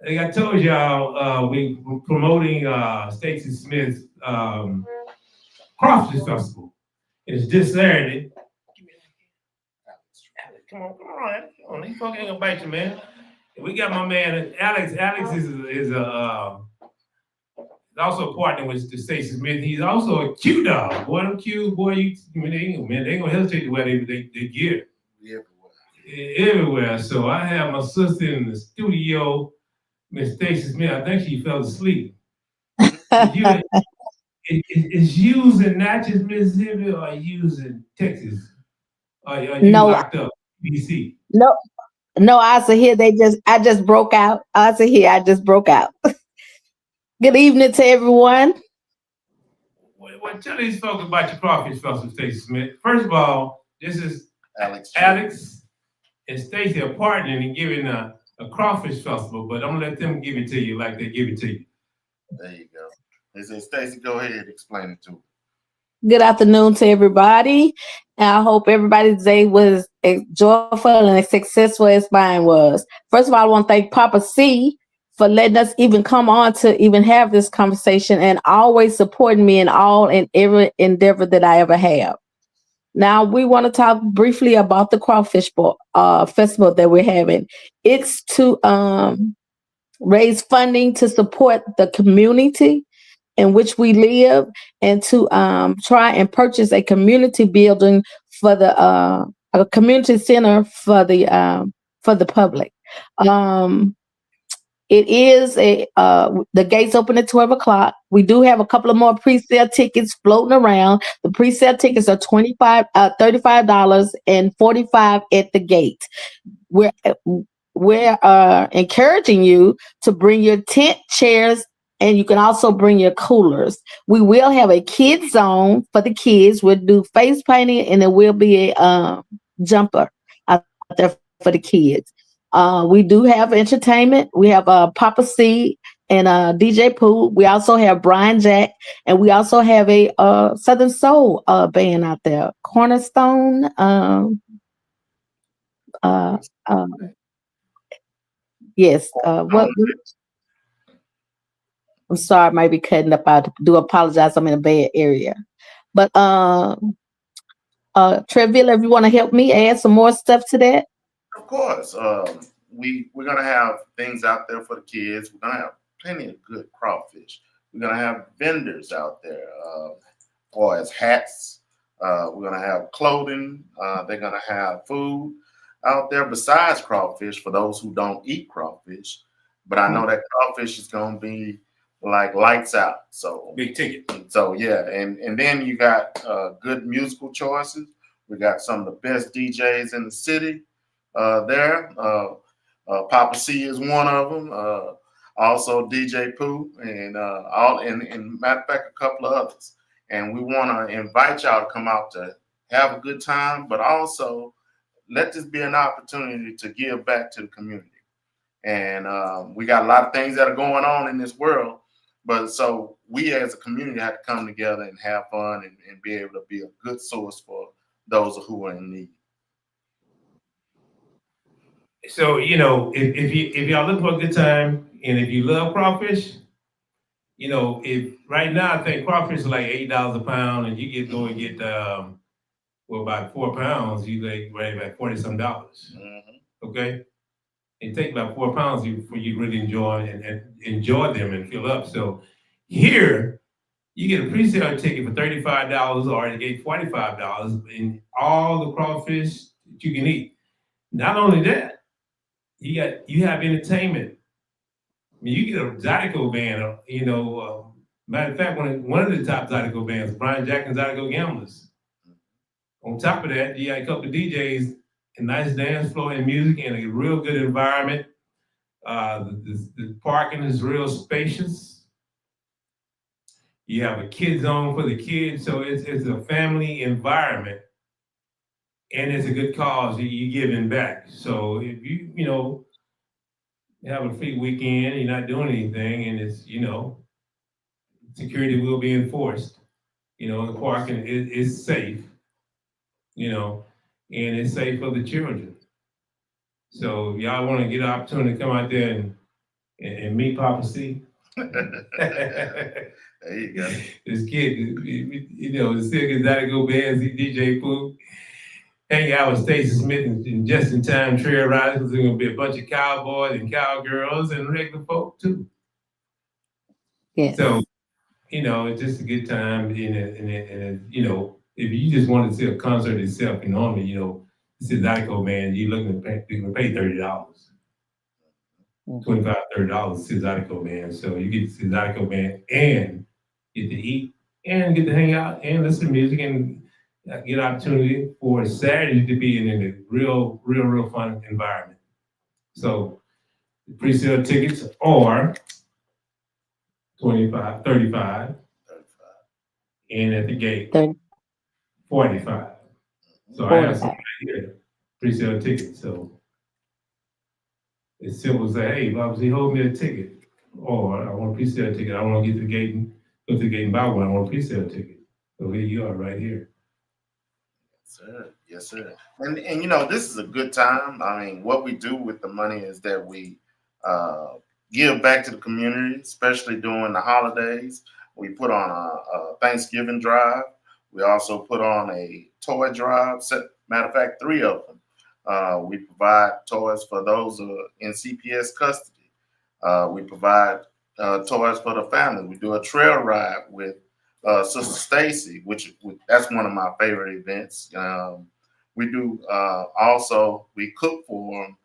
Like I told y'all, we were promoting Stacy Smith's Crawfish Festival. It's this Saturday. Come on, Ryan. Come on, these folks ain't gonna bite you, man. We got my man Alex. Alex is also partnering with the Stacy Smith. He's also a Q dog. Boy, them Q, boy, they ain't gonna hesitate to wear they gear. Everywhere. So I have my sister in the studio, Miss Stacy Smith. I think she fell asleep. Is used in Natchez, Mississippi, or used in Texas? Are you locked up? BC? No, I said here I just broke out. I said here I just broke out. Good evening to everyone. Well, tell these folks about your Crawfish Festival, Stacy Smith. First of all, this is Alex and Stacy are partnering and giving a a crawfish festival, but I'm gonna let them give it to you like they give it to you. There you go. They say, Stacy, go ahead, explain it to me. Good afternoon to everybody. And I hope everybody's day was as joyful and as successful as mine was. First of all, I want to thank Papa C for letting us even come on to even have this conversation and always supporting me in all and every endeavor that I ever have. Now we want to talk briefly about the crawfish festival that we're having. It's to raise funding to support the community in which we live and to try and purchase a community building for the a community center for the public. It is the gates open at 12 o'clock. We do have a couple of more pre-sale tickets floating around. The pre-sale tickets are $35 and $45 at the gate. We're encouraging you to bring your tent, chairs, and you can also bring your coolers. We will have a kids zone for the kids. We'll do face painting, and there will be a jumper out there for the kids. We do have entertainment. We have Poppa C and DJ Pooh. We also have Brian Jack, and we also have a Southern Soul band out there. Cornerstone. Yes. What? I'm sorry, I might be cutting up. I do apologize. I'm in a bad area. But Trevilla, if you want to help me add some more stuff to that. Of course. We're gonna have things out there for the kids. We're gonna have plenty of good crawfish. We're gonna have vendors out there, or as hats. We're gonna have clothing. They're gonna have food out there besides crawfish for those who don't eat crawfish. But I know that crawfish is gonna be like lights out. So Big ticket. So yeah, and then you got good musical choices. We got some of the best DJs in the city there. Poppa C is one of them. Also DJ Pooh and matter of fact, a couple of others. And we want to invite y'all to come out to have a good time, but also let this be an opportunity to give back to the community. And we got a lot of things that are going on in this world, but so we as a community have to come together and have fun and be able to be a good source for those who are in need. So, if y'all look for a good time and if you love crawfish, if right now I think crawfish is like $8 a pound, and you go and get about 4 pounds, you like $40-some. Mm-hmm. Okay, it takes about 4 pounds for you to really enjoy and enjoy them and fill up. So here you get a pre-sale ticket for $35, or you get $45 in all the crawfish that you can eat. Not only that, you have entertainment. I mean, you get a Zydeco band. Matter of fact, one of the top Zydeco bands, Brian Jack and Zydeco Gamblers. On top of that, you got a couple of DJs, a nice dance floor and music, and a real good environment. The parking is real spacious. You have a kid zone for the kids, so it's a family environment, and it's a good cause you're giving back. So if you have a free weekend, you're not doing anything, and it's security will be enforced. The parking is safe. And it's safe for the children. So if y'all want to get an opportunity to come out there and meet Poppa C. There you go. This kid, the Silk Zydeco bands, DJ Pooh, hang out with Stacey Smith and Just in Time Trail Riders, because there's gonna be a bunch of cowboys and cowgirls and regular folk too. Yes. So, it's just a good time, and if you just want to see a concert itself, normally, it's a Zydeco band, you're looking to pay $30. $25, $30 to see Zydeco band. So you get to see Zydeco band and get to eat and get to hang out and listen to music and get an opportunity for Saturday to be in a real fun environment. So the pre-sale tickets are $35, and at the gate, $45. So I have some right here, pre-sale tickets. So It's simple as say, hey, Bob, hold me a ticket. Or I want a pre-sale ticket. I want to get to the gate and go to the gate and buy one. I want a pre-sale ticket. So here you are right here. Sir. Yes, sir. And you know, this is a good time. I mean, what we do with the money is that we give back to the community, especially during the holidays. We put on a Thanksgiving drive. We also put on a toy drive. Matter of fact, 3 of them. We provide toys for those in CPS custody. We provide toys for the family. We do a trail ride with Sister Stacy, which that's one of my favorite events. We do also, we cook for them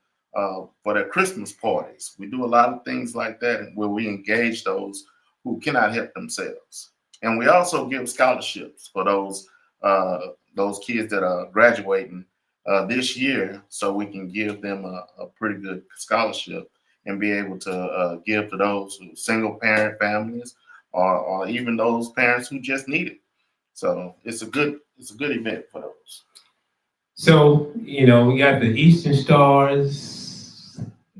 for their Christmas parties. We do a lot of things like that where we engage those who cannot help themselves. And we also give scholarships for those kids that are graduating this year, so we can give them a pretty good scholarship and be able to give to those who single parent families or even those parents who just need it. So it's a good event for those. So, you know, we got the Eastern Stars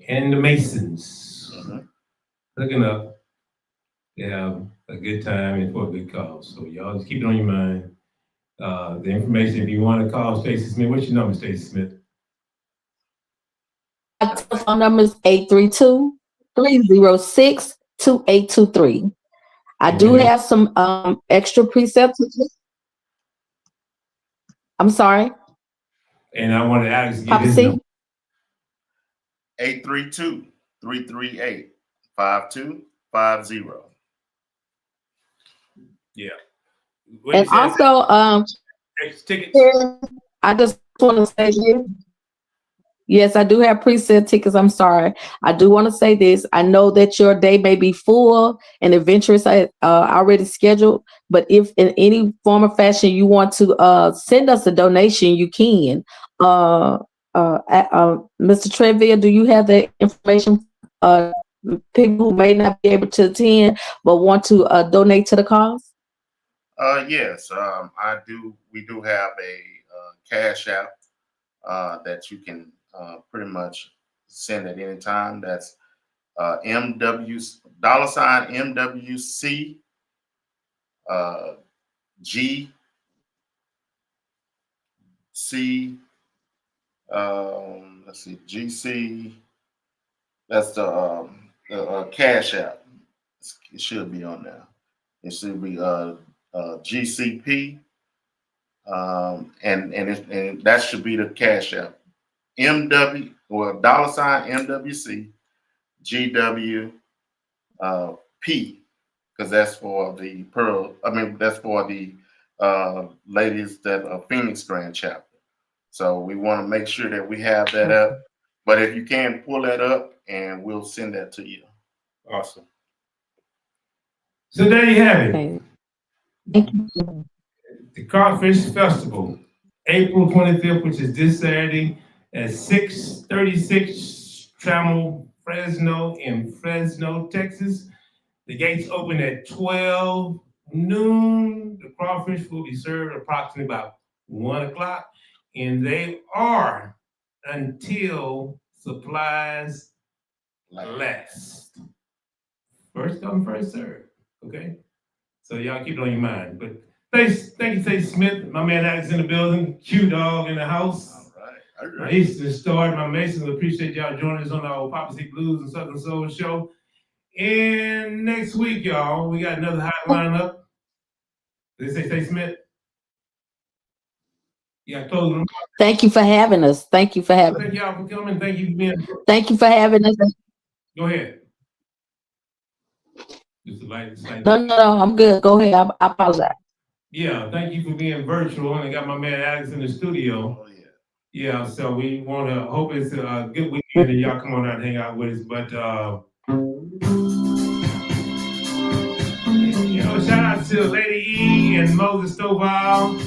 and the Masons hooking up. They have a good time and for a good cause. So y'all just keep it on your mind. The information, if you want to call Stacey Smith, what's your number, Stacey Smith? My telephone number is 832-306-2823. I do have some extra preset tickets. I'm sorry. And I wanted Alex to give his number. 832-338-5250. Yeah. And also, tickets. I just want to say this. Yes, I do have preset tickets. I'm sorry. I do want to say this. I know that your day may be full and adventurous already scheduled, but if in any form or fashion you want to send us a donation, you can. Mr. Trevor, do you have the information? People who may not be able to attend but want to donate to the cause? Yes, I do. We do have a cash app that you can pretty much send at any time. That's $MWC GC. Let's see, GC. That's the cash app. It should be on there. It should be GCP, and that should be the cash app. MW or $MWC GW P, because that's for the Pearl. I mean, that's for the ladies that are Phoenix Grand Chapter. So we want to make sure that we have that up. But if you can, pull that up and we'll send that to you. Awesome. So there you have it. Thank you. The Crawfish Festival, April 25th, which is this Saturday at 636 Trammell Fresno in Fresno, Texas. The gates open at 12 noon. The crawfish will be served approximately about 1 o'clock, and they are until supplies last. First come, first serve. Okay, so y'all keep it on your mind. But thank you, Stacey Smith. My man Alex in the building. Q Dog in the house. All right. My Eastern Star, my Masons. We appreciate y'all joining us on our Poppa Blues and Southern Soul show. And next week, y'all, we got another hot lineup. Did they say Stacey Smith? Yeah, close them. Thank you for having us. Thank you for having us. Thank y'all for coming. Thank you for being. Thank you for having us. Go ahead. No, I'm good. Go ahead. I apologize. Yeah, thank you for being virtual. And I got my man Alex in the studio. Oh, yeah. Yeah, so we want to hope it's a good weekend and y'all come on out and hang out with us. But, you know, shout out to Lady E and Moses Stovall,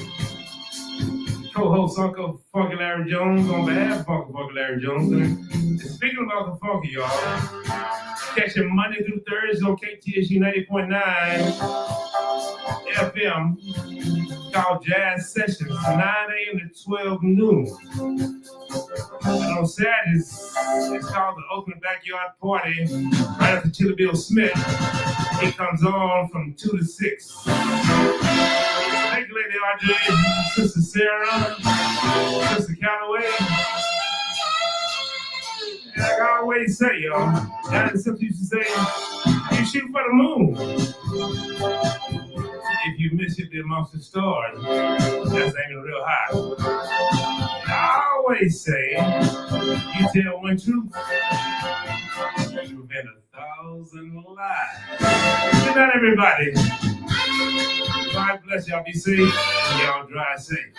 co-host Uncle Funky Larry Jones on behalf of Funky Larry Jones. And speaking about the funky, y'all, catch him Monday through Thursday on KTSU 90.9 FM. called Jazz Sessions, 9 a.m. to 12 noon. And on Saturdays, it's called the Oakland Backyard Party, right after Chili Bill Smith. He comes on from 2 to 6. Thank you, Lady RJ, Sister Sarah, Sister Calloway. And like I always say, y'all, Johnny Simpson used to say, you shoot for the moon. If you miss it, then amongst the stars, that's aiming real high. I always say, you tell one truth, you prevent 1,000 lies. Good night, everybody. God bless y'all. Be safe. Y'all drive safe.